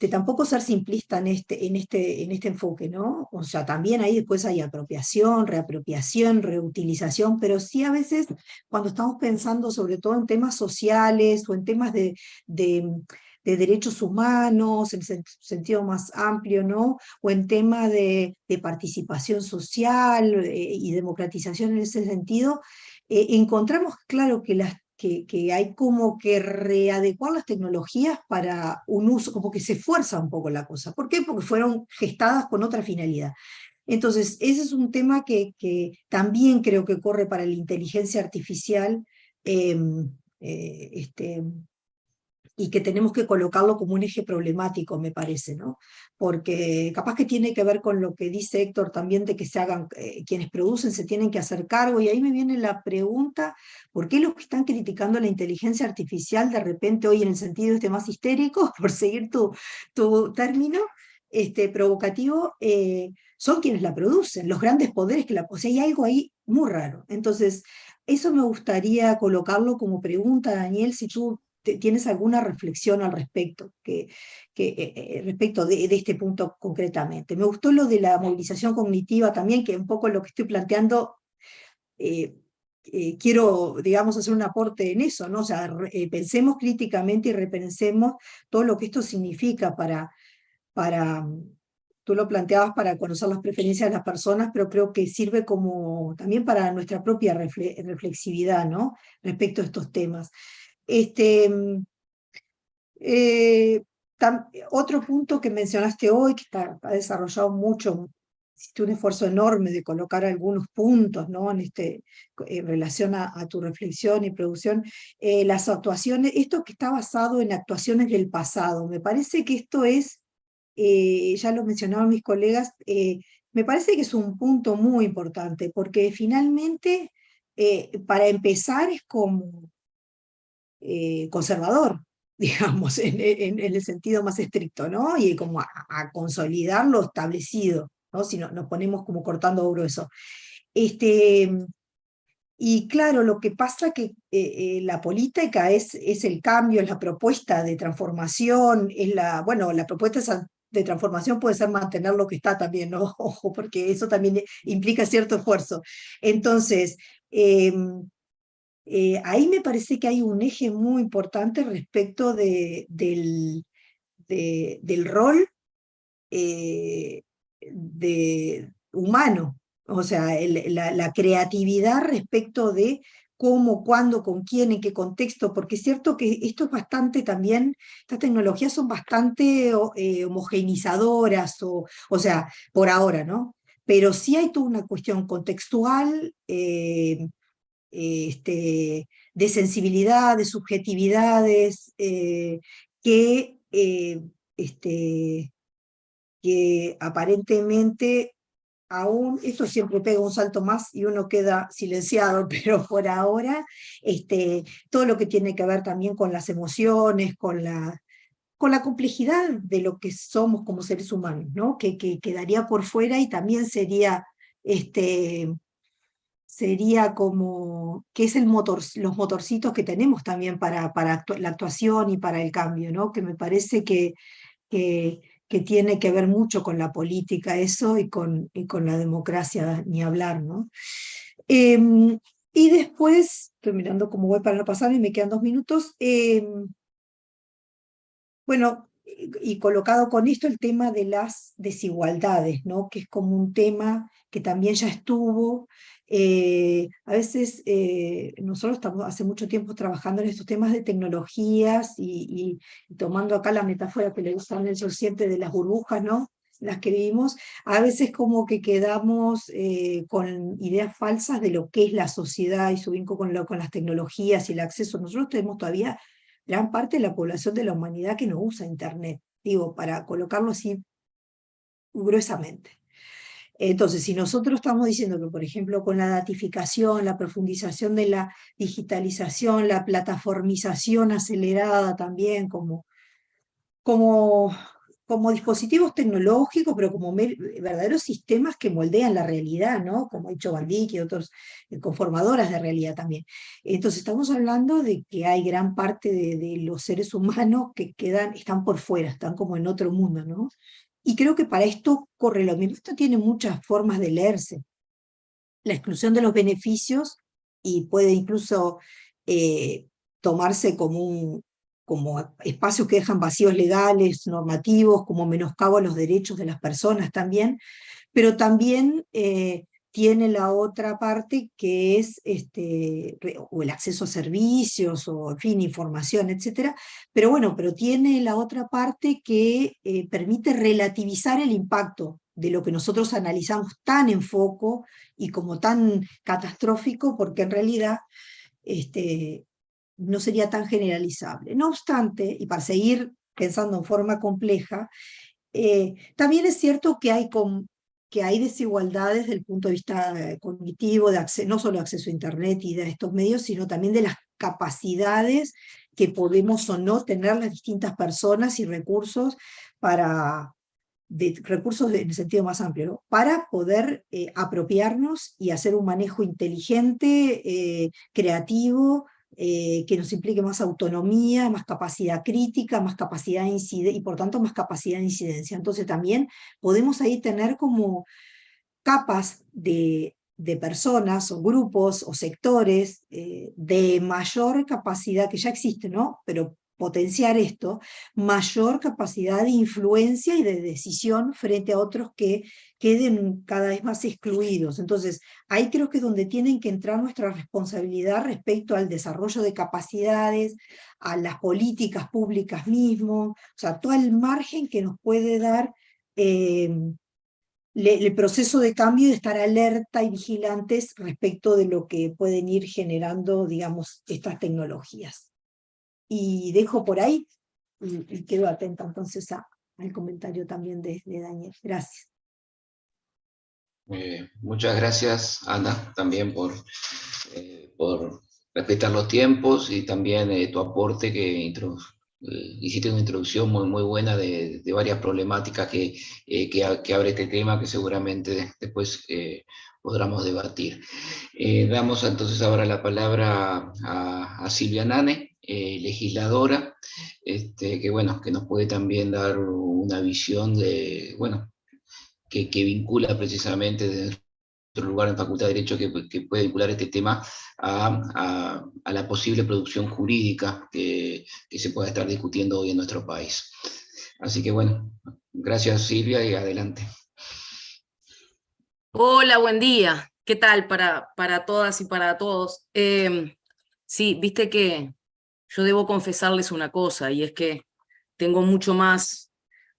tampoco ser simplista en este enfoque, ¿no? O sea, también ahí después hay apropiación, reapropiación, reutilización, pero sí a veces cuando estamos pensando sobre todo en temas sociales o en temas de derechos humanos, en sentido más amplio, ¿no? O en temas de participación social y democratización en ese sentido, encontramos, claro, que hay como que readecuar las tecnologías para un uso, como que se fuerza un poco la cosa. ¿Por qué? Porque fueron gestadas con otra finalidad. Entonces, ese es un tema que también creo que corre para la inteligencia artificial, eh, eh, este, y que tenemos que colocarlo como un eje problemático, me parece, ¿no? Porque capaz que tiene que ver con lo que dice Héctor también, de que quienes producen se tienen que hacer cargo, y ahí me viene la pregunta, ¿por qué los que están criticando la inteligencia artificial de repente hoy en el sentido más histérico, por seguir tu término, provocativo, son quienes la producen, los grandes poderes que o sea, hay algo ahí muy raro. Entonces, eso me gustaría colocarlo como pregunta, Daniel, si tú tienes alguna reflexión al respecto, respecto de este punto concretamente. Me gustó lo de la movilización cognitiva también, que un poco lo que estoy planteando, quiero, digamos, hacer un aporte en eso, ¿no? O sea, pensemos críticamente y repensemos todo lo que esto significa tú lo planteabas para conocer las preferencias de las personas, pero creo que sirve como también para nuestra propia reflexividad, ¿no? Respecto a estos temas. Eh, Otro punto que mencionaste hoy, que ha desarrollado mucho, hiciste un esfuerzo enorme de colocar algunos puntos, ¿no? En relación a tu reflexión y producción, las actuaciones, esto que está basado en actuaciones del pasado. Me parece que esto es, ya lo mencionaban mis colegas, me parece que es un punto muy importante, porque finalmente, para empezar, es como conservador, digamos, en el sentido más estricto, ¿no? Y como a consolidar lo establecido, ¿no? Si nos ponemos como cortando grueso. Este, y claro, lo que pasa que la política es el cambio, es la propuesta de transformación, bueno, la propuesta de transformación puede ser mantener lo que está también, ¿no? Ojo, porque eso también implica cierto esfuerzo. Entonces, ahí me parece que hay un eje muy importante respecto del rol eh, humano, o sea, la creatividad respecto de cómo, cuándo, con quién, en qué contexto, porque es cierto que esto es bastante también, estas tecnologías son bastante homogeneizadoras, o sea, por ahora, ¿no? Pero sí hay toda una cuestión contextual, de sensibilidad, de subjetividades, que, que aparentemente aún, esto siempre pega un salto más y uno queda silenciado, pero por ahora todo lo que tiene que ver también con las emociones, con la complejidad de lo que somos como seres humanos, ¿no? Que quedaría por fuera y también sería como, que es los motorcitos que tenemos también para la actuación y para el cambio, ¿no? Que me parece que tiene que ver mucho con la política eso y con la democracia, ni hablar, ¿no? Y después, estoy mirando cómo voy para no pasar y me quedan 2 minutos, bueno, y colocado con esto el tema de las desigualdades, ¿no? Que es como un tema que también ya estuvo. A veces nosotros estamos hace mucho tiempo trabajando en estos temas de tecnologías y tomando acá la metáfora que le gusta a Nelson siempre de las burbujas, ¿no? Las que vivimos, a veces como que quedamos con ideas falsas de lo que es la sociedad y su vínculo con las tecnologías y el acceso. Nosotros tenemos todavía gran parte de la población de la humanidad que no usa Internet, digo, para colocarlo así gruesamente. Entonces, si nosotros estamos diciendo que, por ejemplo, con la datificación, la profundización de la digitalización, la plataformización acelerada también, como dispositivos tecnológicos, pero como verdaderos sistemas que moldean la realidad, ¿no? Como ha dicho Bandic y otros conformadoras de realidad también. Entonces estamos hablando de que hay gran parte de los seres humanos que están por fuera, están como en otro mundo, ¿no? Y creo que para esto corre lo mismo. Esto tiene muchas formas de leerse. La exclusión de los beneficios, y puede incluso tomarse como espacios que dejan vacíos legales, normativos, como menoscabo a los derechos de las personas también, pero también tiene la otra parte que es o el acceso a servicios, o en fin, información, etc. Pero bueno, pero tiene la otra parte que permite relativizar el impacto de lo que nosotros analizamos tan en foco y como tan catastrófico, porque en realidad no sería tan generalizable. No obstante, y para seguir pensando en forma compleja, también es cierto que hay desigualdades desde el punto de vista cognitivo, no solo de acceso a Internet y de estos medios, sino también de las capacidades que podemos o no tener las distintas personas y recursos recursos en el sentido más amplio, ¿no? Para poder apropiarnos y hacer un manejo inteligente, creativo, que nos implique más autonomía, más capacidad crítica, más capacidad y por tanto más capacidad de incidencia. Entonces también podemos ahí tener como capas de personas o grupos o sectores de mayor capacidad, que ya existe, ¿no? Pero potenciar esto, mayor capacidad de influencia y de decisión frente a otros que queden cada vez más excluidos. Entonces, ahí creo que es donde tienen que entrar nuestra responsabilidad respecto al desarrollo de capacidades, a las políticas públicas mismo, o sea, todo el margen que nos puede dar el proceso de cambio, de estar alerta y vigilantes respecto de lo que pueden ir generando, digamos, estas tecnologías. Y dejo por ahí, y quedo atenta entonces al comentario también de Daniel. Gracias. Muchas gracias, Ana, también por respetar los tiempos y también tu aporte que hiciste una introducción muy, muy buena de varias problemáticas que abre este tema que seguramente después podremos debatir. Damos entonces ahora la palabra a Silvia Nane, legisladora, que nos puede también dar una visión que vincula precisamente desde nuestro lugar en Facultad de Derecho, que puede vincular este tema a la posible producción jurídica que se pueda estar discutiendo hoy en nuestro país. Así que bueno, gracias Silvia y adelante. Hola, buen día. ¿Qué tal para todas y para todos? Sí, viste que yo debo confesarles una cosa, y es que tengo mucho más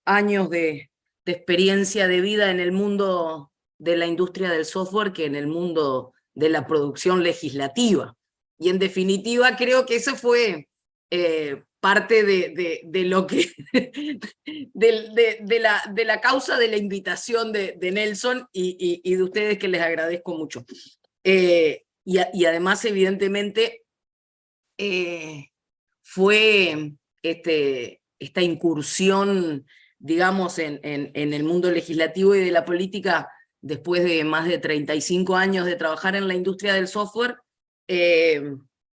años de experiencia de vida en el mundo de la industria del software que en el mundo de la producción legislativa. Y en definitiva creo que eso fue parte de lo que de la causa de la invitación de Nelson y de ustedes, que les agradezco mucho. Y además, evidentemente, fue esta incursión, digamos, en el mundo legislativo y de la política, después de más de 35 años de trabajar en la industria del software,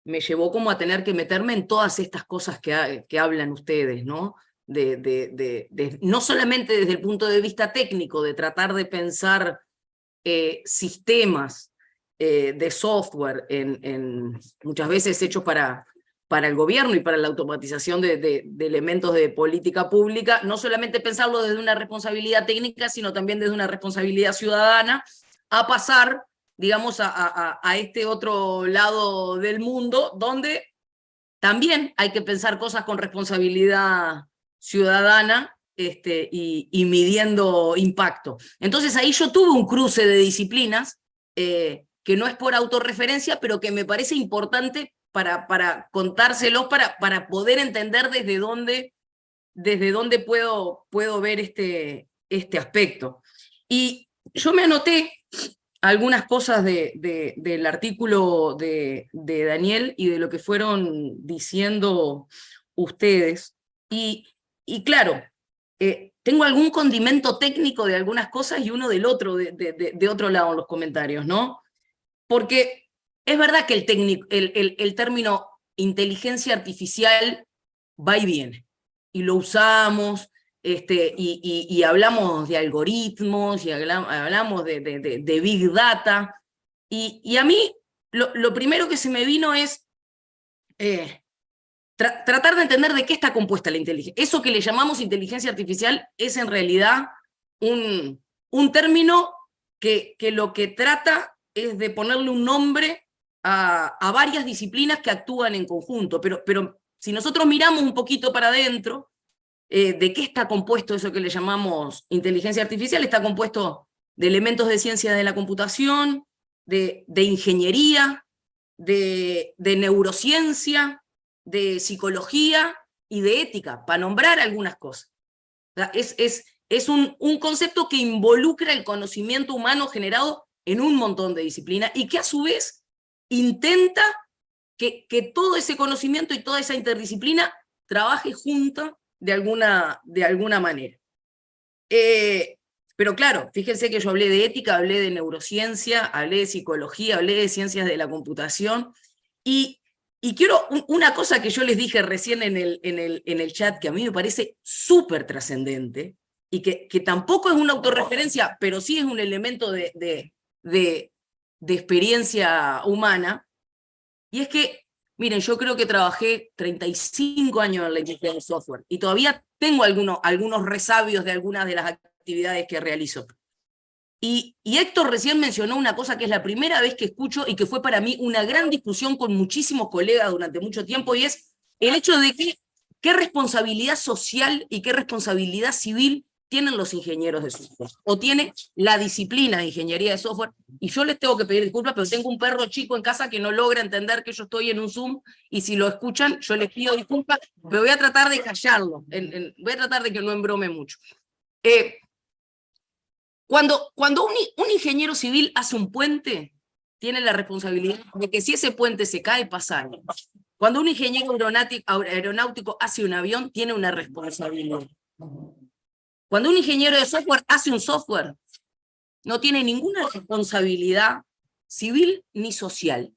me llevó como a tener que meterme en todas estas cosas que hablan ustedes, ¿no? No solamente desde el punto de vista técnico, de tratar de pensar sistemas de software muchas veces hechos para el gobierno y para la automatización de elementos de política pública, no solamente pensarlo desde una responsabilidad técnica, sino también desde una responsabilidad ciudadana, a pasar, digamos, a este otro lado del mundo, donde también hay que pensar cosas con responsabilidad ciudadana y midiendo impacto. Entonces ahí yo tuve un cruce de disciplinas, que no es por autorreferencia, pero que me parece importante para contárselos, para poder entender desde dónde puedo ver este aspecto. Y yo me anoté algunas cosas del artículo de Daniel y de lo que fueron diciendo ustedes. Y claro, tengo algún condimento técnico de algunas cosas y uno del otro, de otro lado en los comentarios, ¿no? Porque es verdad que el término inteligencia artificial va y viene, y lo usamos, y hablamos de algoritmos, y hablamos de Big Data, y a mí lo primero que se me vino es tratar de entender de qué está compuesta la inteligencia. Eso que le llamamos inteligencia artificial es en realidad un término que lo que trata es de ponerle un nombre a varias disciplinas que actúan en conjunto, pero si nosotros miramos un poquito para adentro, ¿de qué está compuesto eso que le llamamos inteligencia artificial? Está compuesto de elementos de ciencia de la computación, de ingeniería, de neurociencia, de psicología y de ética, para nombrar algunas cosas. O sea, es un concepto que involucra el conocimiento humano generado en un montón de disciplinas, y que a su vez intenta que todo ese conocimiento y toda esa interdisciplina trabaje junta de alguna manera. Pero claro, fíjense que yo hablé de ética, hablé de neurociencia, hablé de psicología, hablé de ciencias de la computación, y quiero una cosa que yo les dije recién en el chat, que a mí me parece súper trascendente, y que tampoco es una autorreferencia, pero sí es un elemento de experiencia humana, y es que, miren, yo creo que trabajé 35 años en la industria del software, y todavía tengo algunos resabios de algunas de las actividades que realizo. Y Héctor recién mencionó una cosa que es la primera vez que escucho, y que fue para mí una gran discusión con muchísimos colegas durante mucho tiempo, y es el hecho de qué responsabilidad social y qué responsabilidad civil tienen los ingenieros de software, o tiene la disciplina de ingeniería de software. Y yo les tengo que pedir disculpas, pero tengo un perro chico en casa que no logra entender que yo estoy en un Zoom, y si lo escuchan, yo les pido disculpas, pero voy a tratar de callarlo, voy a tratar de que no embrome mucho. Cuando un ingeniero civil hace un puente, tiene la responsabilidad de que si ese puente se cae, pasa algo. Cuando un ingeniero aeronáutico hace un avión, tiene una responsabilidad. Cuando un ingeniero de software hace un software, no tiene ninguna responsabilidad civil ni social.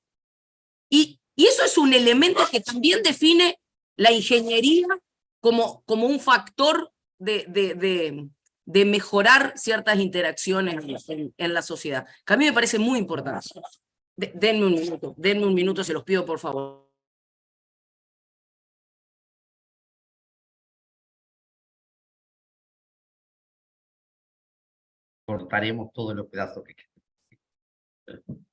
Y eso es un elemento que también define la ingeniería como un factor de mejorar ciertas interacciones en la sociedad, que a mí me parece muy importante. Denme un minuto, se los pido por favor. Cortaremos todos los pedazos que quedan.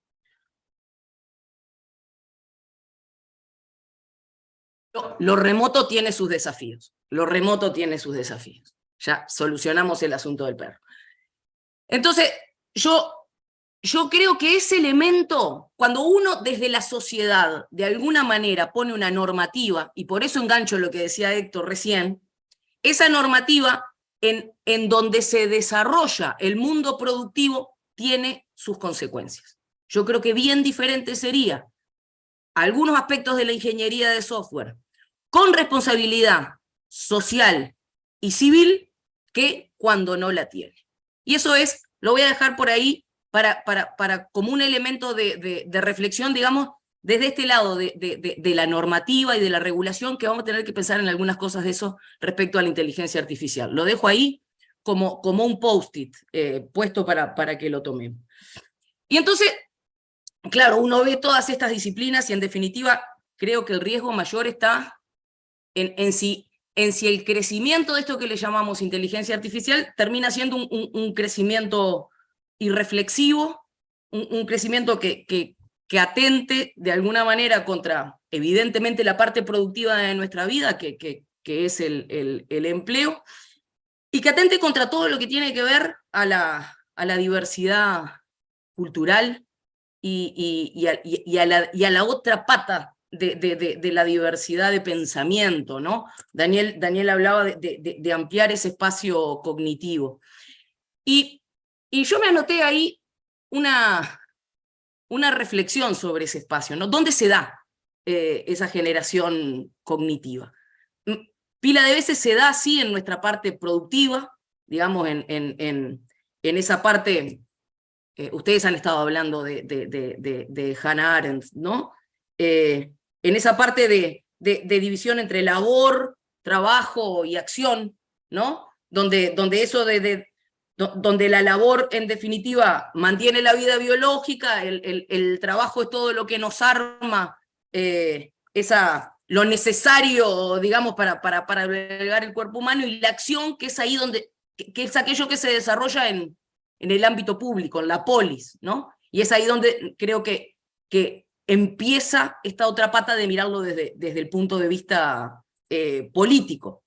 Lo remoto tiene sus desafíos. Lo remoto tiene sus desafíos. Ya solucionamos el asunto del perro. Entonces, yo yo creo que ese elemento, cuando uno desde la sociedad de alguna manera pone una normativa, y por eso engancho lo que decía Héctor recién, esa normativa en donde se desarrolla el mundo productivo tiene sus consecuencias. Yo creo que bien diferente sería algunos aspectos de la ingeniería de software con responsabilidad social y civil que cuando no la tiene. Y eso lo voy a dejar por ahí para como un elemento de reflexión, digamos, desde este lado de la normativa y de la regulación, que vamos a tener que pensar en algunas cosas de eso respecto a la inteligencia artificial. Lo dejo ahí como un post-it puesto para que lo tomemos. Y entonces, claro, uno ve todas estas disciplinas y en definitiva creo que el riesgo mayor está en si el crecimiento de esto que le llamamos inteligencia artificial termina siendo un crecimiento irreflexivo, un crecimiento que atente de alguna manera contra, evidentemente, la parte productiva de nuestra vida, que es el empleo, y que atente contra todo lo que tiene que ver a la diversidad cultural y a la otra pata de la diversidad de pensamiento, ¿no? Daniel hablaba de ampliar ese espacio cognitivo. Y yo me anoté ahí una reflexión sobre ese espacio, ¿no? ¿Dónde se da esa generación cognitiva? Pila de veces se da así en nuestra parte productiva, digamos, en esa parte, ustedes han estado hablando de Hannah Arendt, ¿no? En esa parte de división entre labor, trabajo y acción, ¿no? Donde eso donde la labor, en definitiva, mantiene la vida biológica, el trabajo es todo lo que nos arma lo necesario, digamos, para albergar el cuerpo humano, y la acción, que es ahí que es aquello que se desarrolla en el ámbito público, en la polis, ¿no? Y es ahí donde creo que empieza esta otra pata de mirarlo desde el punto de vista político.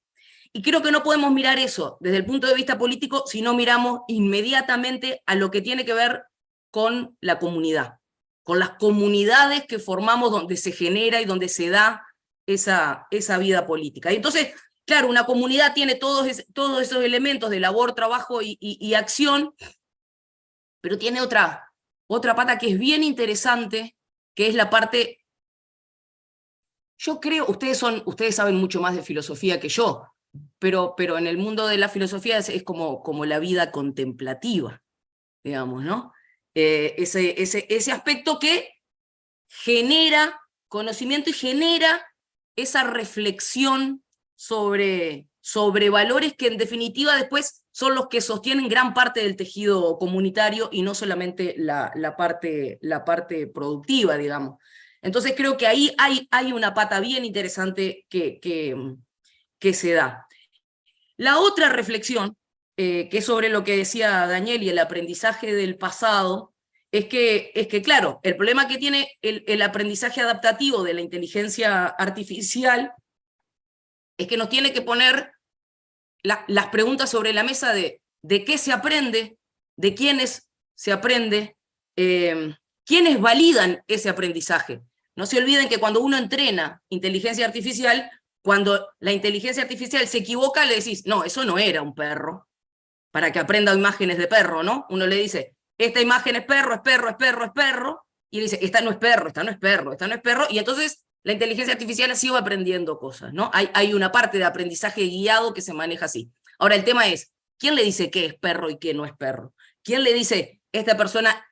Y creo que no podemos mirar eso desde el punto de vista político si no miramos inmediatamente a lo que tiene que ver con la comunidad, con las comunidades que formamos donde se genera y donde se da esa vida política. Y entonces, claro, una comunidad tiene todos esos elementos de labor, trabajo y acción, pero tiene otra pata que es bien interesante, que es la parte, yo creo, ustedes saben mucho más de filosofía que yo, pero en el mundo de la filosofía es como la vida contemplativa, digamos, ¿no? Ese aspecto que genera conocimiento y genera esa reflexión sobre valores que en definitiva después son los que sostienen gran parte del tejido comunitario y no solamente la parte productiva, digamos. Entonces creo que ahí hay una pata bien interesante que se da. La otra reflexión, que es sobre lo que decía Daniel y el aprendizaje del pasado, es que claro, el problema que tiene el aprendizaje adaptativo de la inteligencia artificial es que nos tiene que poner las preguntas sobre la mesa de qué se aprende, de quiénes se aprende, quiénes validan ese aprendizaje. No se olviden que cuando uno entrena inteligencia artificial, cuando la inteligencia artificial se equivoca, le decís, no, eso no era un perro, para que aprenda imágenes de perro, ¿no? Uno le dice, esta imagen es perro, es perro, es perro, es perro, y le dice, esta no es perro, esta no es perro, esta no es perro, y entonces la inteligencia artificial así va aprendiendo cosas, ¿no? Hay una parte de aprendizaje guiado que se maneja así. Ahora, el tema es, ¿quién le dice qué es perro y qué no es perro? ¿Quién le dice, esta persona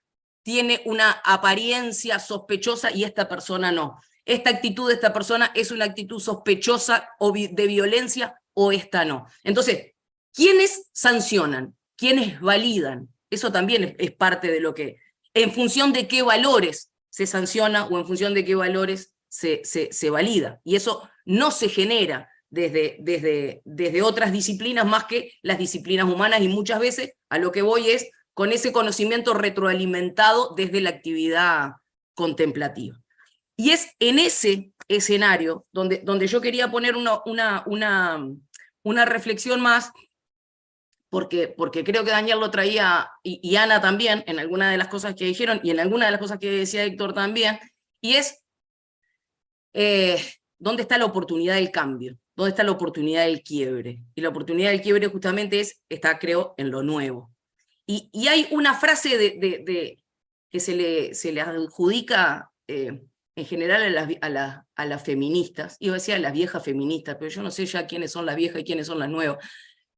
tiene una apariencia sospechosa y esta persona no? Esta actitud de esta persona es una actitud sospechosa o de violencia o esta no. Entonces, ¿quiénes sancionan? ¿Quiénes validan? Eso también es parte de lo que, en función de qué valores se sanciona o en función de qué valores se valida. Y eso no se genera desde otras disciplinas más que las disciplinas humanas, y muchas veces a lo que voy es con ese conocimiento retroalimentado desde la actividad contemplativa. Y es en ese escenario donde yo quería poner una reflexión más, porque creo que Daniel lo traía, y Ana también, en alguna de las cosas que dijeron, y en alguna de las cosas que decía Héctor también, y es ¿dónde está la oportunidad del cambio? ¿Dónde está la oportunidad del quiebre? Y la oportunidad del quiebre justamente está, creo, en lo nuevo. Y hay una frase que se le adjudica en general a las feministas, iba a decir a las viejas feministas, pero yo no sé ya quiénes son las viejas y quiénes son las nuevas.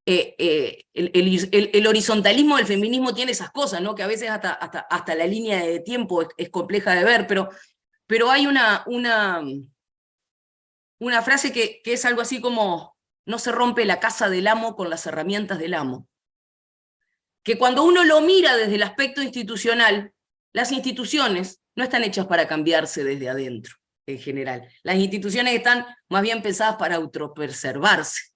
El horizontalismo del feminismo tiene esas cosas, ¿no? Que a veces hasta la línea de tiempo es compleja de ver, pero hay una frase que es algo así como: no se rompe la casa del amo con las herramientas del amo. Que cuando uno lo mira desde el aspecto institucional, las instituciones no están hechas para cambiarse desde adentro, en general. Las instituciones están más bien pensadas para autopreservarse.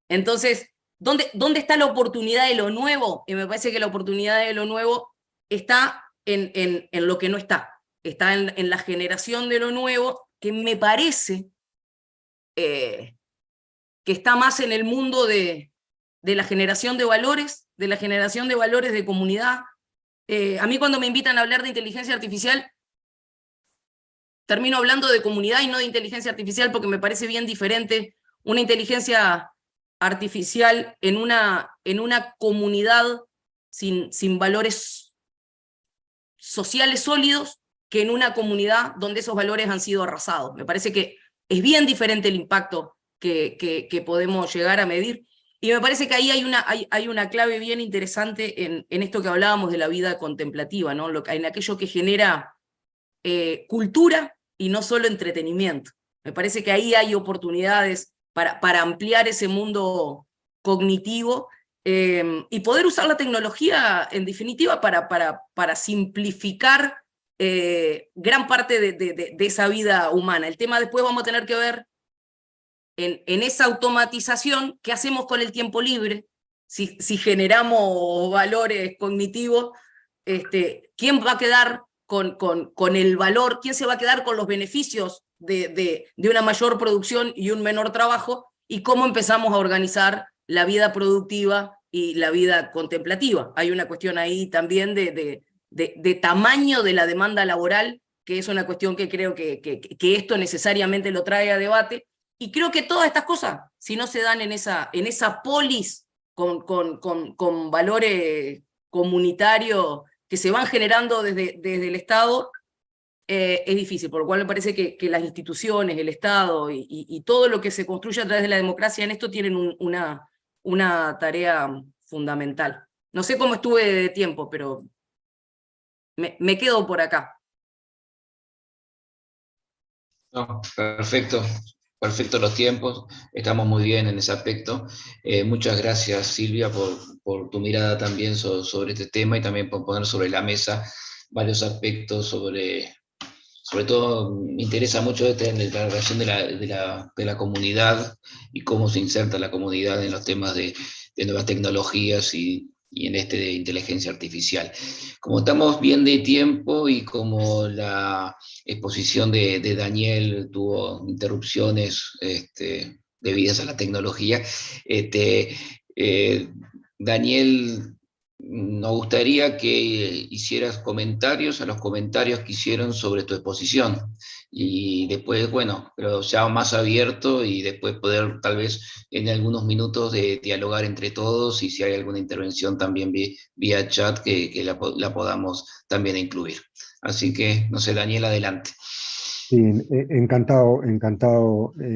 Entonces, ¿dónde está la oportunidad de lo nuevo? Y me parece que la oportunidad de lo nuevo está en lo que no está. Está en la generación de lo nuevo, que me parece que está más en el mundo de la generación de valores, de comunidad. A mí cuando me invitan a hablar de inteligencia artificial, termino hablando de comunidad y no de inteligencia artificial, porque me parece bien diferente una inteligencia artificial en una comunidad sin valores sociales sólidos que en una comunidad donde esos valores han sido arrasados. Me parece que es bien diferente el impacto que podemos llegar a medir. Y me parece que ahí hay una clave bien interesante en esto que hablábamos de la vida contemplativa, ¿no? En aquello que genera cultura y no solo entretenimiento. Me parece que ahí hay oportunidades para ampliar ese mundo cognitivo y poder usar la tecnología, en definitiva, para simplificar gran parte de esa vida humana. El tema después vamos a tener que ver en esa automatización, ¿qué hacemos con el tiempo libre? Si generamos valores cognitivos, ¿quién va a quedar con el valor? ¿Quién se va a quedar con los beneficios de una mayor producción y un menor trabajo? ¿Y cómo empezamos a organizar la vida productiva y la vida contemplativa? Hay una cuestión ahí también de tamaño de la demanda laboral, que es una cuestión que creo que esto necesariamente lo trae a debate. Y creo que todas estas cosas, si no se dan en esa polis con valores comunitarios que se van generando desde el Estado, es difícil, por lo cual me parece que las instituciones, el Estado y todo lo que se construye a través de la democracia en esto tienen una tarea fundamental. No sé cómo estuve de tiempo, pero me quedo por acá. No, perfecto. Perfecto los tiempos, estamos muy bien en ese aspecto. Muchas gracias, Silvia, por tu mirada también sobre este tema y también por poner sobre la mesa varios aspectos sobre todo me interesa mucho en la relación de la comunidad y cómo se inserta la comunidad en los temas de nuevas tecnologías y en de inteligencia artificial. Como estamos bien de tiempo y como la exposición de Daniel tuvo interrupciones debidas a la tecnología, Daniel, nos gustaría que hicieras comentarios a los comentarios que hicieron sobre tu exposición y después, bueno, pero ya más abierto y después poder tal vez en algunos minutos de dialogar entre todos y si hay alguna intervención también vía chat que la podamos también incluir. Así que, no sé, Daniel, adelante. Sí, encantado,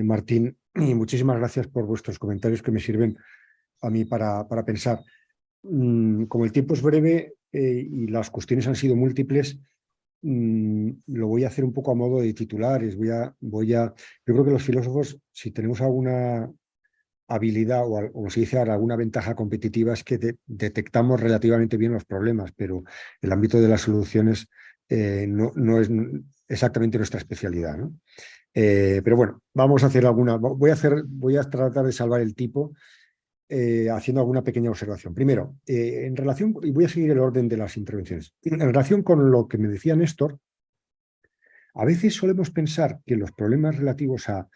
Martín, y muchísimas gracias por vuestros comentarios que me sirven a mí para pensar. Como el tiempo es breve y las cuestiones han sido múltiples, lo voy a hacer un poco a modo de titulares. Yo creo que los filósofos, si tenemos alguna habilidad o se dice ahora, alguna ventaja competitiva, es que detectamos relativamente bien los problemas, pero el ámbito de las soluciones no es exactamente nuestra especialidad, ¿no? Pero bueno, vamos a hacer voy a tratar de salvar el tipo haciendo alguna pequeña observación. Primero, en relación, y voy a seguir el orden de las intervenciones, en relación con lo que me decía Néstor, a veces solemos pensar que los problemas relativos a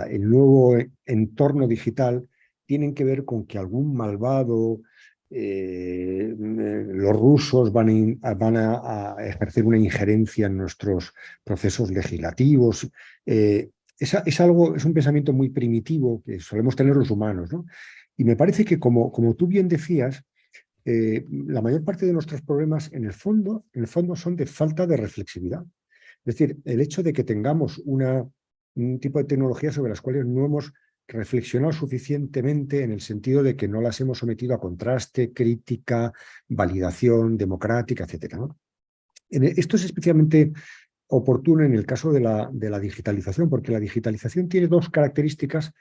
el nuevo entorno digital tienen que ver con que algún malvado, los rusos van a ejercer una injerencia en nuestros procesos legislativos. Es un pensamiento muy primitivo que solemos tener los humanos, ¿no? Y me parece que, como tú bien decías, la mayor parte de nuestros problemas en el fondo son de falta de reflexividad. Es decir, el hecho de que tengamos un tipo de tecnologías sobre las cuales no hemos reflexionado suficientemente, en el sentido de que no las hemos sometido a contraste, crítica, validación democrática, etc., ¿no? Esto es especialmente oportuno en el caso de la digitalización, porque la digitalización tiene dos características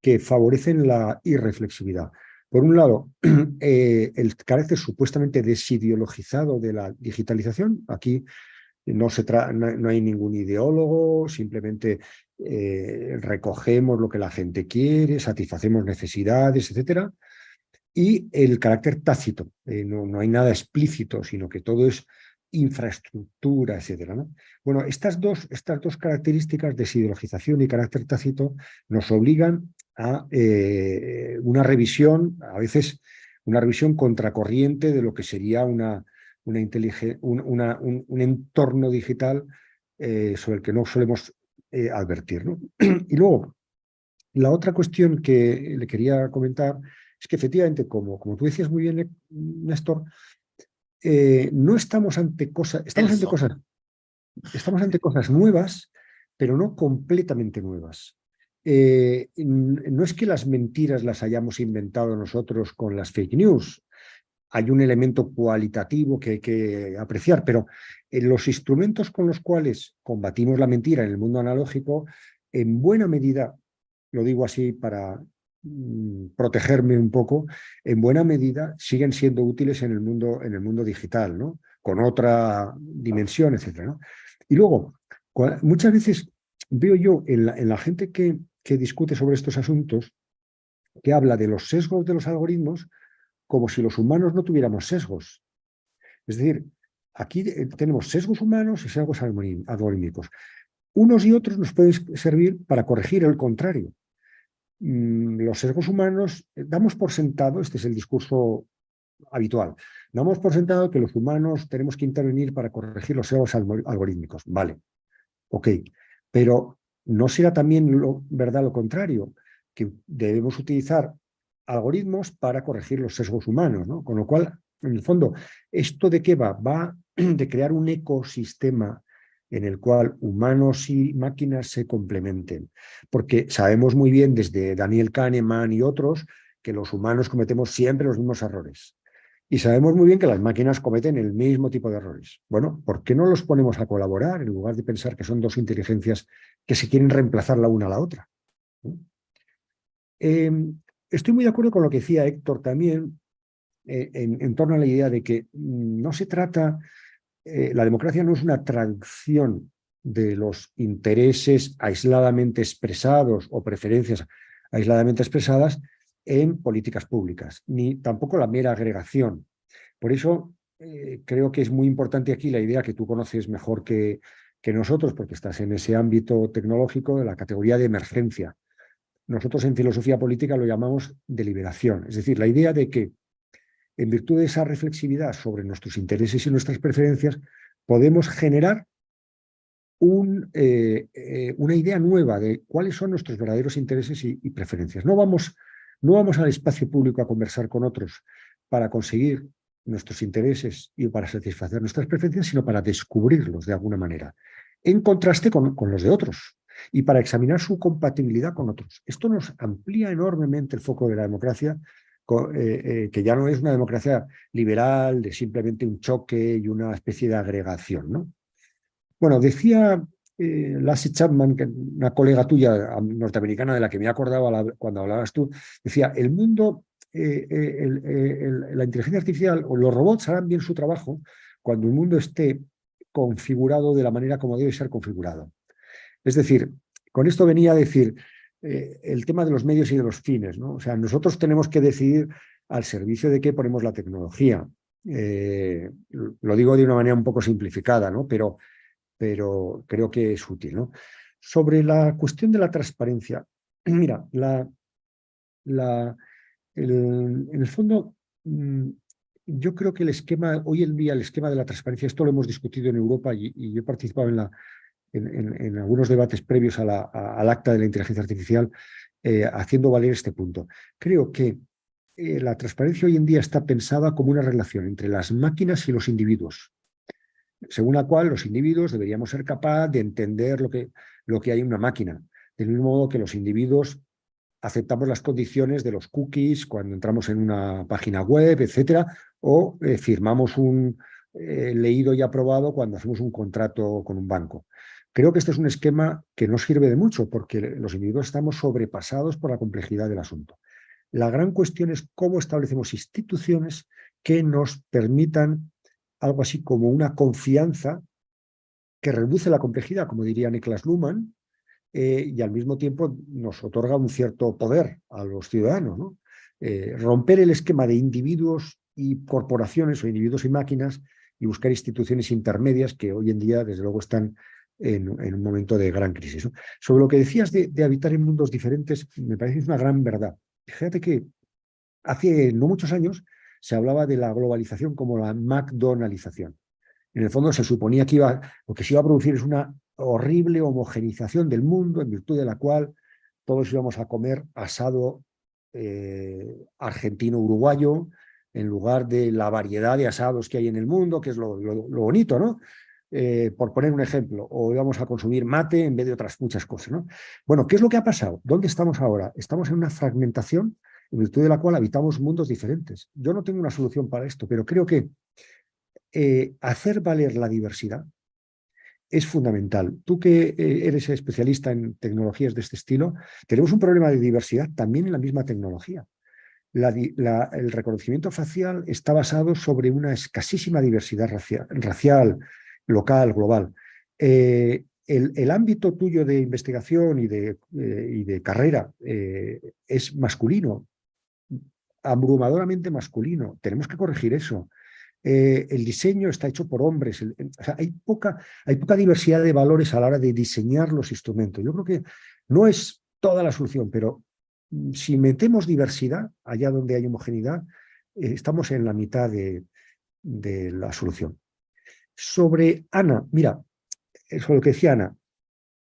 que favorecen la irreflexividad. Por un lado, el carácter supuestamente desideologizado de la digitalización. Aquí no hay ningún ideólogo, simplemente recogemos lo que la gente quiere, satisfacemos necesidades, etc. Y el carácter tácito, no hay nada explícito, sino que todo es infraestructura, etc., ¿no? Bueno, estas dos características, desideologización y carácter tácito, nos obligan a una revisión, a veces una revisión contracorriente de lo que sería un entorno digital sobre el que no solemos advertir, ¿no? Y luego, la otra cuestión que le quería comentar es que efectivamente, como tú decías muy bien, Néstor, no estamos ante cosas, estamos ante cosas nuevas, pero no completamente nuevas. No es que las mentiras las hayamos inventado nosotros con las fake news. Hay un elemento cualitativo que hay que apreciar, pero los instrumentos con los cuales combatimos la mentira en el mundo analógico, en buena medida, lo digo así para protegerme un poco, en buena medida siguen siendo útiles en el mundo digital, ¿no? Con otra dimensión, etc., ¿no? Y luego, muchas veces veo yo en la gente que discute sobre estos asuntos, que habla de los sesgos de los algoritmos como si los humanos no tuviéramos sesgos. Es decir, aquí tenemos sesgos humanos y sesgos algorítmicos. Unos y otros nos pueden servir para corregir el contrario. Los sesgos humanos, damos por sentado, este es el discurso habitual, damos por sentado que los humanos tenemos que intervenir para corregir los sesgos algorítmicos. Vale, ok, pero ¿no será también verdad lo contrario? Que debemos utilizar algoritmos para corregir los sesgos humanos, ¿no? Con lo cual, en el fondo, ¿esto de qué va? Va de crear un ecosistema en el cual humanos y máquinas se complementen. Porque sabemos muy bien, desde Daniel Kahneman y otros, que los humanos cometemos siempre los mismos errores. Y sabemos muy bien que las máquinas cometen el mismo tipo de errores. Bueno, ¿por qué no los ponemos a colaborar en lugar de pensar que son dos inteligencias que se quieren reemplazar la una a la otra? Estoy muy de acuerdo con lo que decía Héctor también en torno a la idea de que no se trata, la democracia no es una traducción de los intereses aisladamente expresados o preferencias aisladamente expresadas en políticas públicas, ni tampoco la mera agregación. Por eso creo que es muy importante aquí la idea que tú conoces mejor que nosotros, porque estás en ese ámbito tecnológico, de la categoría de emergencia. Nosotros en filosofía política lo llamamos deliberación, es decir, la idea de que en virtud de esa reflexividad sobre nuestros intereses y nuestras preferencias, podemos generar una idea nueva de cuáles son nuestros verdaderos intereses y preferencias. No vamos al espacio público a conversar con otros para conseguir nuestros intereses y para satisfacer nuestras preferencias, sino para descubrirlos de alguna manera, en contraste con los de otros, y para examinar su compatibilidad con otros. Esto nos amplía enormemente el foco de la democracia, que ya no es una democracia liberal de simplemente un choque y una especie de agregación, ¿no? Bueno, decía Lassie Chapman, una colega tuya norteamericana de la que me acordaba cuando hablabas tú, decía, el mundo, la inteligencia artificial o los robots harán bien su trabajo cuando el mundo esté configurado de la manera como debe ser configurado. Es decir, con esto venía a decir el tema de los medios y de los fines, ¿no? O sea, nosotros tenemos que decidir al servicio de qué ponemos la tecnología. Lo digo de una manera un poco simplificada, ¿no? Pero creo que es útil, ¿no? Sobre la cuestión de la transparencia, mira, En el fondo, yo creo que el esquema, hoy en día el esquema de la transparencia, esto lo hemos discutido en Europa y yo he participado en algunos debates previos al acta de la inteligencia artificial, haciendo valer este punto. Creo que la transparencia hoy en día está pensada como una relación entre las máquinas y los individuos, según la cual los individuos deberíamos ser capaces de entender lo que hay en una máquina, del mismo modo que los individuos aceptamos las condiciones de los cookies cuando entramos en una página web, etcétera, o firmamos un leído y aprobado cuando hacemos un contrato con un banco. Creo que este es un esquema que no sirve de mucho porque los individuos estamos sobrepasados por la complejidad del asunto. La gran cuestión es cómo establecemos instituciones que nos permitan algo así como una confianza que reduce la complejidad, como diría Niklas Luhmann, y al mismo tiempo nos otorga un cierto poder a los ciudadanos, ¿no? Romper el esquema de individuos y corporaciones o individuos y máquinas y buscar instituciones intermedias que hoy en día, desde luego, están en un momento de gran crisis, ¿no? Sobre lo que decías de habitar en mundos diferentes, me parece que es una gran verdad. Fíjate que hace no muchos años se hablaba de la globalización como la McDonaldización. En el fondo se suponía que lo que se iba a producir es una horrible homogenización del mundo, en virtud de la cual todos íbamos a comer asado argentino-uruguayo, en lugar de la variedad de asados que hay en el mundo, que es lo bonito, ¿no? Por poner un ejemplo, o íbamos a consumir mate en vez de otras muchas cosas, ¿no? Bueno, ¿qué es lo que ha pasado? ¿Dónde estamos ahora? Estamos en una fragmentación en virtud de la cual habitamos mundos diferentes. Yo no tengo una solución para esto, pero creo que hacer valer la diversidad es fundamental. Tú que eres especialista en tecnologías de este estilo, tenemos un problema de diversidad también en la misma tecnología. El reconocimiento facial está basado sobre una escasísima diversidad racial, local, global. El ámbito tuyo de investigación y de carrera es masculino, abrumadoramente masculino. Tenemos que corregir eso. El diseño está hecho por hombres. O sea, hay poca diversidad de valores a la hora de diseñar los instrumentos. Yo creo que no es toda la solución, pero si metemos diversidad allá donde hay homogeneidad, estamos en la mitad de la solución. Sobre Ana, mira, sobre lo que decía Ana,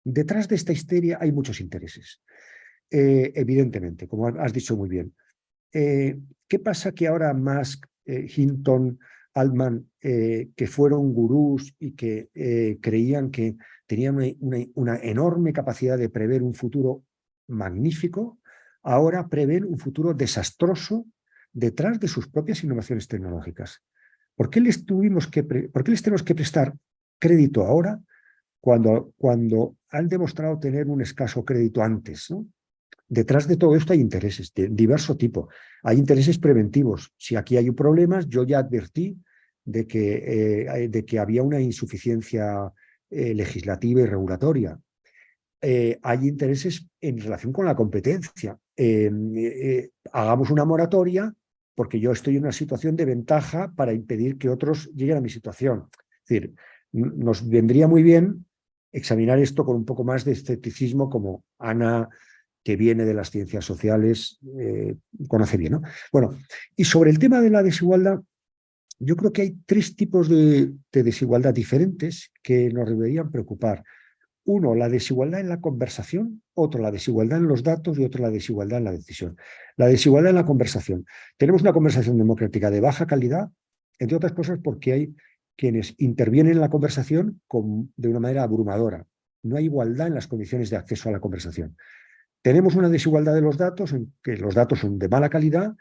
detrás de esta histeria hay muchos intereses, evidentemente, como has dicho muy bien. ¿Qué pasa que ahora Musk, Hinton, Altman, que fueron gurús y que creían que tenían una enorme capacidad de prever un futuro magnífico, ahora prevén un futuro desastroso detrás de sus propias innovaciones tecnológicas? ¿Por qué les tenemos que prestar crédito ahora cuando han demostrado tener un escaso crédito antes, ¿no? Detrás de todo esto hay intereses de diverso tipo. Hay intereses preventivos. Si aquí hay problemas, yo ya advertí de que había una insuficiencia legislativa y regulatoria. Hay intereses en relación con la competencia. Hagamos una moratoria porque yo estoy en una situación de ventaja para impedir que otros lleguen a mi situación. Es decir, nos vendría muy bien examinar esto con un poco más de escepticismo, como Ana, que viene de las ciencias sociales, conoce bien, ¿no? Bueno, y sobre el tema de la desigualdad, yo creo que hay tres tipos de desigualdad diferentes que nos deberían preocupar. Uno, la desigualdad en la conversación, otro, la desigualdad en los datos y otro, la desigualdad en la decisión. La desigualdad en la conversación. Tenemos una conversación democrática de baja calidad, entre otras cosas porque hay quienes intervienen en la conversación de una manera abrumadora. No hay igualdad en las condiciones de acceso a la conversación. Tenemos una desigualdad de los datos, en que los datos son de mala calidad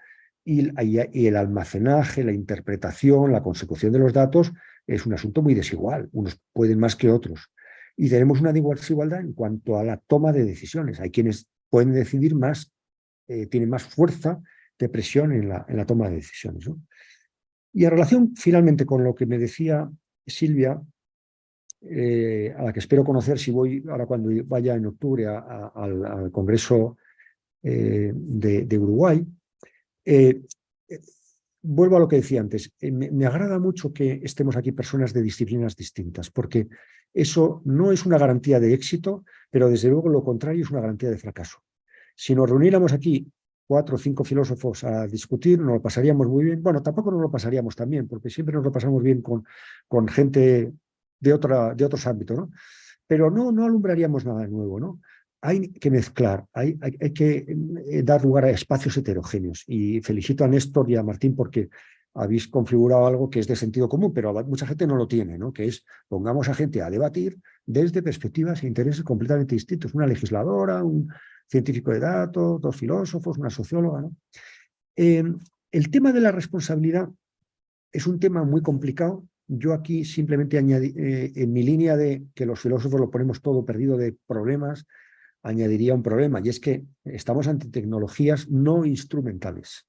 y el almacenaje, la interpretación, la consecución de los datos es un asunto muy desigual. Unos pueden más que otros. Y tenemos una desigualdad en cuanto a la toma de decisiones. Hay quienes pueden decidir más, tienen más fuerza de presión en la toma de decisiones, ¿no? Y en relación finalmente con lo que me decía Silvia, a la que espero conocer si voy ahora cuando vaya en octubre al Congreso de Uruguay, vuelvo a lo que decía antes. Me agrada mucho que estemos aquí personas de disciplinas distintas, porque eso no es una garantía de éxito, pero desde luego lo contrario es una garantía de fracaso. Si nos reuniéramos aquí 4 o 5 filósofos a discutir, nos lo pasaríamos muy bien. Bueno, tampoco nos lo pasaríamos tan bien, porque siempre nos lo pasamos bien con gente de otros ámbitos, ¿no? Pero no alumbraríamos nada nuevo, ¿no? Hay que mezclar, hay que dar lugar a espacios heterogéneos. Y felicito a Néstor y a Martín porque habéis configurado algo que es de sentido común, pero mucha gente no lo tiene, ¿no? Que es, pongamos a gente a debatir desde perspectivas e intereses completamente distintos. Una legisladora, un científico de datos, 2 filósofos, una socióloga, ¿no? El tema de la responsabilidad es un tema muy complicado. Yo aquí simplemente añadí, en mi línea de que los filósofos lo ponemos todo perdido de problemas, añadiría un problema, y es que estamos ante tecnologías no instrumentales.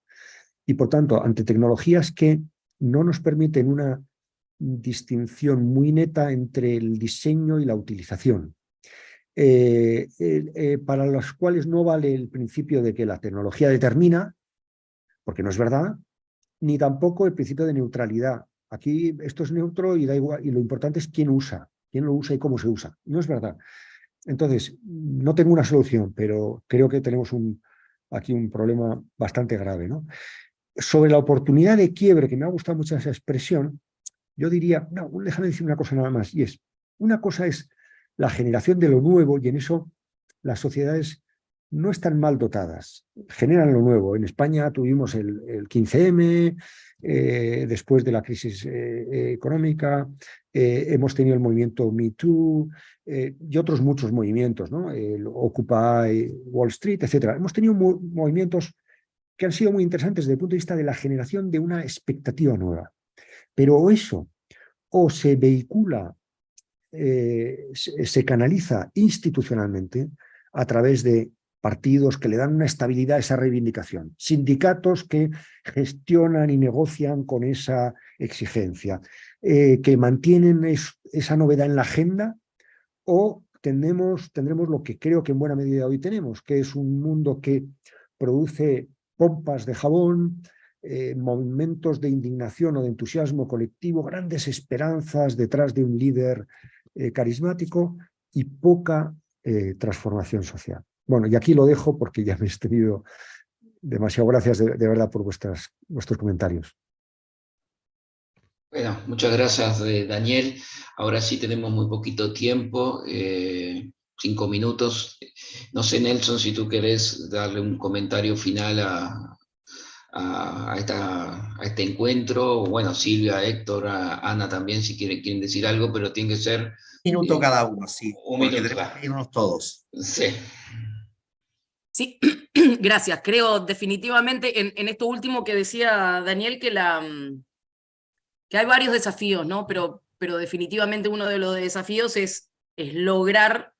Y por tanto, ante tecnologías que no nos permiten una distinción muy neta entre el diseño y la utilización. Para las cuales no vale el principio de que la tecnología determina, porque no es verdad, ni tampoco el principio de neutralidad. Aquí esto es neutro y da igual, y lo importante es quién lo usa y cómo se usa. No es verdad. Entonces, no tengo una solución, pero creo que tenemos aquí un problema bastante grave, ¿no? Sobre la oportunidad de quiebre, que me ha gustado mucho esa expresión, yo diría, no, déjame decir una cosa nada más, y es, una cosa es la generación de lo nuevo, y en eso las sociedades no están mal dotadas, generan lo nuevo. En España tuvimos el 15M, después de la crisis económica, hemos tenido el movimiento Me Too y otros muchos movimientos, ¿no? El Occupy Wall Street, etc. Hemos tenido movimientos que han sido muy interesantes desde el punto de vista de la generación de una expectativa nueva. Pero eso o se vehicula, se canaliza institucionalmente a través de partidos que le dan una estabilidad a esa reivindicación, sindicatos que gestionan y negocian con esa exigencia, que mantienen esa novedad en la agenda, o tendremos lo que creo que en buena medida hoy tenemos, que es un mundo que produce pompas de jabón, momentos de indignación o de entusiasmo colectivo, grandes esperanzas detrás de un líder carismático y poca transformación social. Bueno, y aquí lo dejo porque ya me he extendido demasiado. Gracias de verdad por vuestros comentarios. Bueno, muchas gracias, Daniel. Ahora sí tenemos muy poquito tiempo, 5 minutos. No sé, Nelson, si tú querés darle un comentario final a este encuentro. Bueno, Silvia, Héctor, Ana también, si quieren decir algo, pero tiene que ser... Minuto cada uno, sí, un porque minuto, tenemos que irnos todos. Sí. Sí, gracias. Creo definitivamente en esto último que decía Daniel que hay varios desafíos, ¿no? Pero definitivamente uno de los desafíos es lograr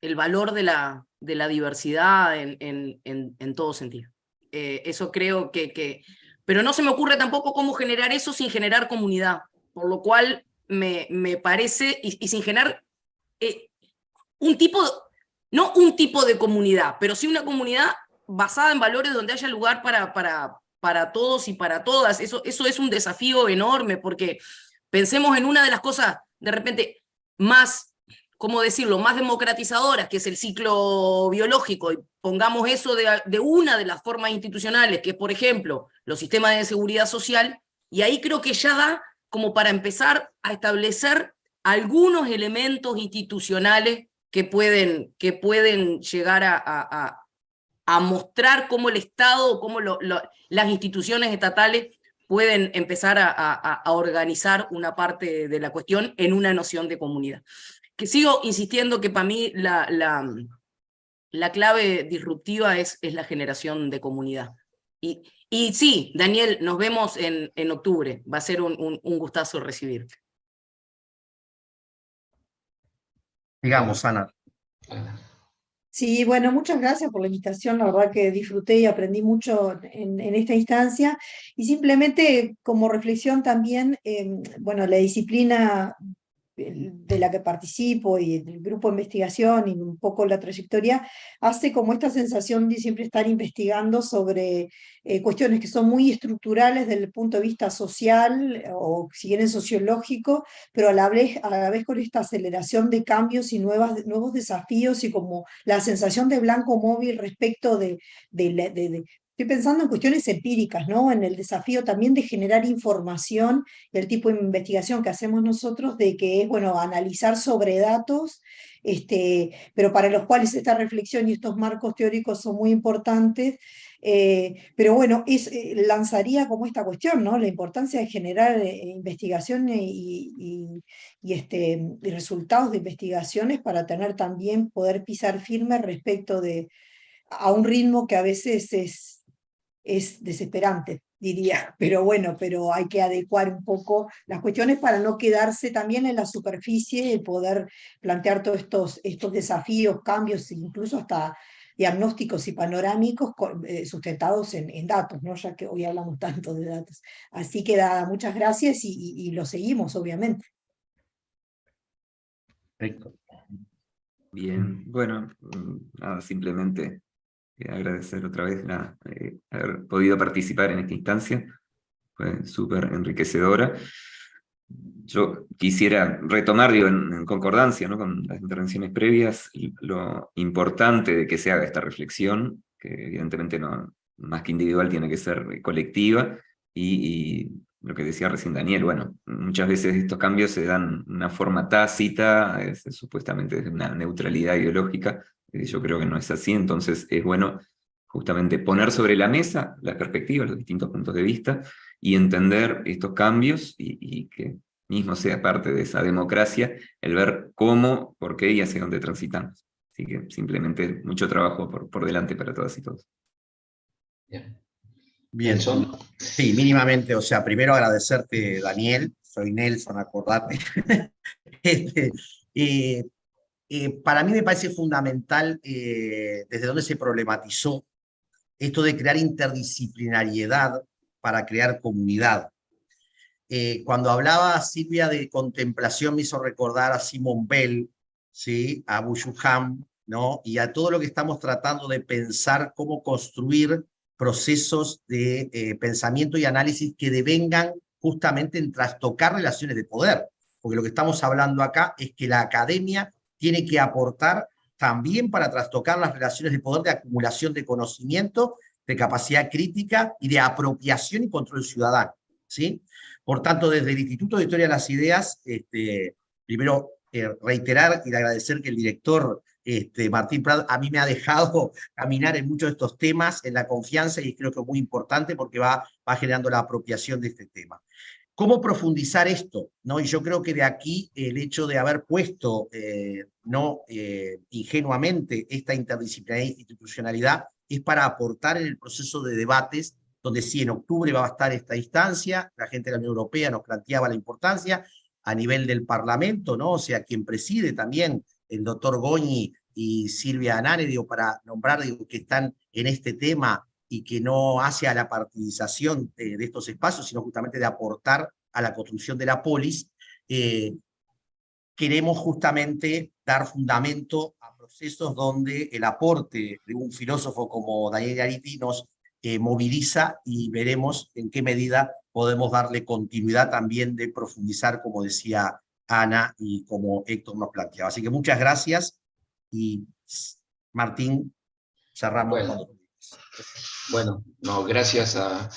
el valor de la diversidad en todo sentido. Eso creo que... Pero no se me ocurre tampoco cómo generar eso sin generar comunidad, por lo cual me parece, y sin generar no un tipo de comunidad, pero sí una comunidad basada en valores donde haya lugar para todos y para todas. Eso es un desafío enorme, porque pensemos en una de las cosas, de repente, más, ¿cómo decirlo?, más democratizadoras, que es el ciclo biológico, y pongamos eso de una de las formas institucionales, que es, por ejemplo, los sistemas de seguridad social, y ahí creo que ya da como para empezar a establecer algunos elementos institucionales que pueden llegar a mostrar cómo el Estado, cómo las instituciones estatales pueden empezar a organizar una parte de la cuestión en una noción de comunidad. Que sigo insistiendo que para mí la clave disruptiva es la generación de comunidad. Y sí, Daniel, nos vemos en octubre. Va a ser un gustazo recibirte. Digamos, Ana. Sí, bueno, muchas gracias por la invitación. La verdad que disfruté y aprendí mucho en esta instancia. Y simplemente como reflexión también, bueno, la disciplina de la que participo y el grupo de investigación y un poco la trayectoria, hace como esta sensación de siempre estar investigando sobre cuestiones que son muy estructurales desde el punto de vista social o si quieren sociológico, pero a la vez con esta aceleración de cambios y nuevos desafíos y como la sensación de blanco móvil respecto de Estoy pensando en cuestiones empíricas, ¿no? En el desafío también de generar información y el tipo de investigación que hacemos nosotros, de que es, bueno, analizar sobre datos, pero para los cuales esta reflexión y estos marcos teóricos son muy importantes. Pero bueno, lanzaría como esta cuestión, ¿no? La importancia de generar investigación y resultados de investigaciones para tener también, poder pisar firme respecto a un ritmo que a veces es desesperante, diría, pero bueno, pero hay que adecuar un poco las cuestiones para no quedarse también en la superficie y poder plantear todos estos desafíos, cambios, incluso hasta diagnósticos y panorámicos sustentados en datos, ¿no? Ya que hoy hablamos tanto de datos. Así que muchas gracias y lo seguimos, obviamente. Perfecto. Bien, bueno, nada, simplemente agradecer otra vez haber podido participar en esta instancia, fue súper enriquecedora. Yo quisiera retomar, digo, en concordancia, ¿no?, con las intervenciones previas, lo importante de que se haga esta reflexión, que evidentemente no, más que individual tiene que ser colectiva, y lo que decía recién Daniel, bueno, muchas veces estos cambios se dan de una forma tácita, supuestamente desde una neutralidad ideológica. Yo creo que no es así, entonces es bueno justamente poner sobre la mesa las perspectivas, los distintos puntos de vista, y entender estos cambios, y que mismo sea parte de esa democracia, el ver cómo, por qué y hacia dónde transitamos. Así que simplemente mucho trabajo por delante para todas y todos. Bien. Bien, Nelson. sí, mínimamente, o sea, primero agradecerte, Daniel, soy Nelson, acordate. Este, eh, para mí me parece fundamental desde donde se problematizó esto de crear interdisciplinariedad para crear comunidad. Cuando hablaba Silvia de contemplación me hizo recordar a Simone Bell, ¿sí?, a Bouchouham, ¿no?, y a todo lo que estamos tratando de pensar, cómo construir procesos de pensamiento y análisis que devengan justamente en trastocar relaciones de poder, porque lo que estamos hablando acá es que la academia tiene que aportar también para trastocar las relaciones de poder de acumulación de conocimiento, de capacidad crítica y de apropiación y control ciudadano, ¿sí? Por tanto, desde el Instituto de Historia de las Ideas, primero reiterar y agradecer que el director Martín Prat a mí me ha dejado caminar en muchos de estos temas, en la confianza, y creo que es muy importante porque va generando la apropiación de este tema. ¿Cómo profundizar esto?, ¿no? Y yo creo que de aquí el hecho de haber puesto ingenuamente esta interdisciplinaridad e institucionalidad es para aportar en el proceso de debates, donde sí, en octubre va a estar esta instancia, la gente de la Unión Europea nos planteaba la importancia a nivel del Parlamento, ¿no? O sea, quien preside también el doctor Goñi y Silvia Anane, digo, para nombrar, digo, que están en este tema y que no hace a la partidización de estos espacios, sino justamente de aportar a la construcción de la polis, queremos justamente dar fundamento a procesos donde el aporte de un filósofo como Daniel Yariti nos moviliza, y veremos en qué medida podemos darle continuidad también de profundizar, como decía Ana y como Héctor nos planteaba. Así que muchas gracias, y Martín, cerramos. Bueno, no, gracias a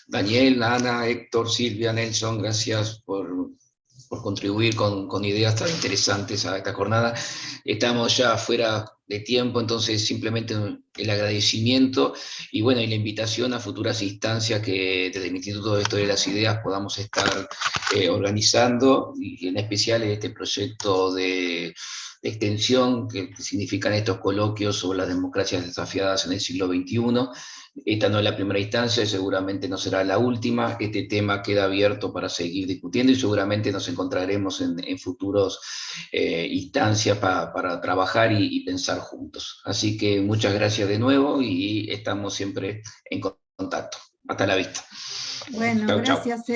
Daniel, Ana, Héctor, Silvia, Nelson, gracias por contribuir con ideas tan interesantes a esta jornada. Estamos ya fuera de tiempo, entonces simplemente el agradecimiento y bueno, y la invitación a futuras instancias que desde el Instituto de Historia de las Ideas podamos estar organizando, y en especial este proyecto de extensión que significan estos coloquios sobre las democracias desafiadas en el siglo XXI. Esta no es la primera instancia y seguramente no será la última. Este tema queda abierto para seguir discutiendo y seguramente nos encontraremos en futuras instancias para trabajar y pensar juntos. Así que muchas gracias de nuevo y estamos siempre en contacto. Hasta la vista. Bueno, Chau, gracias. chau.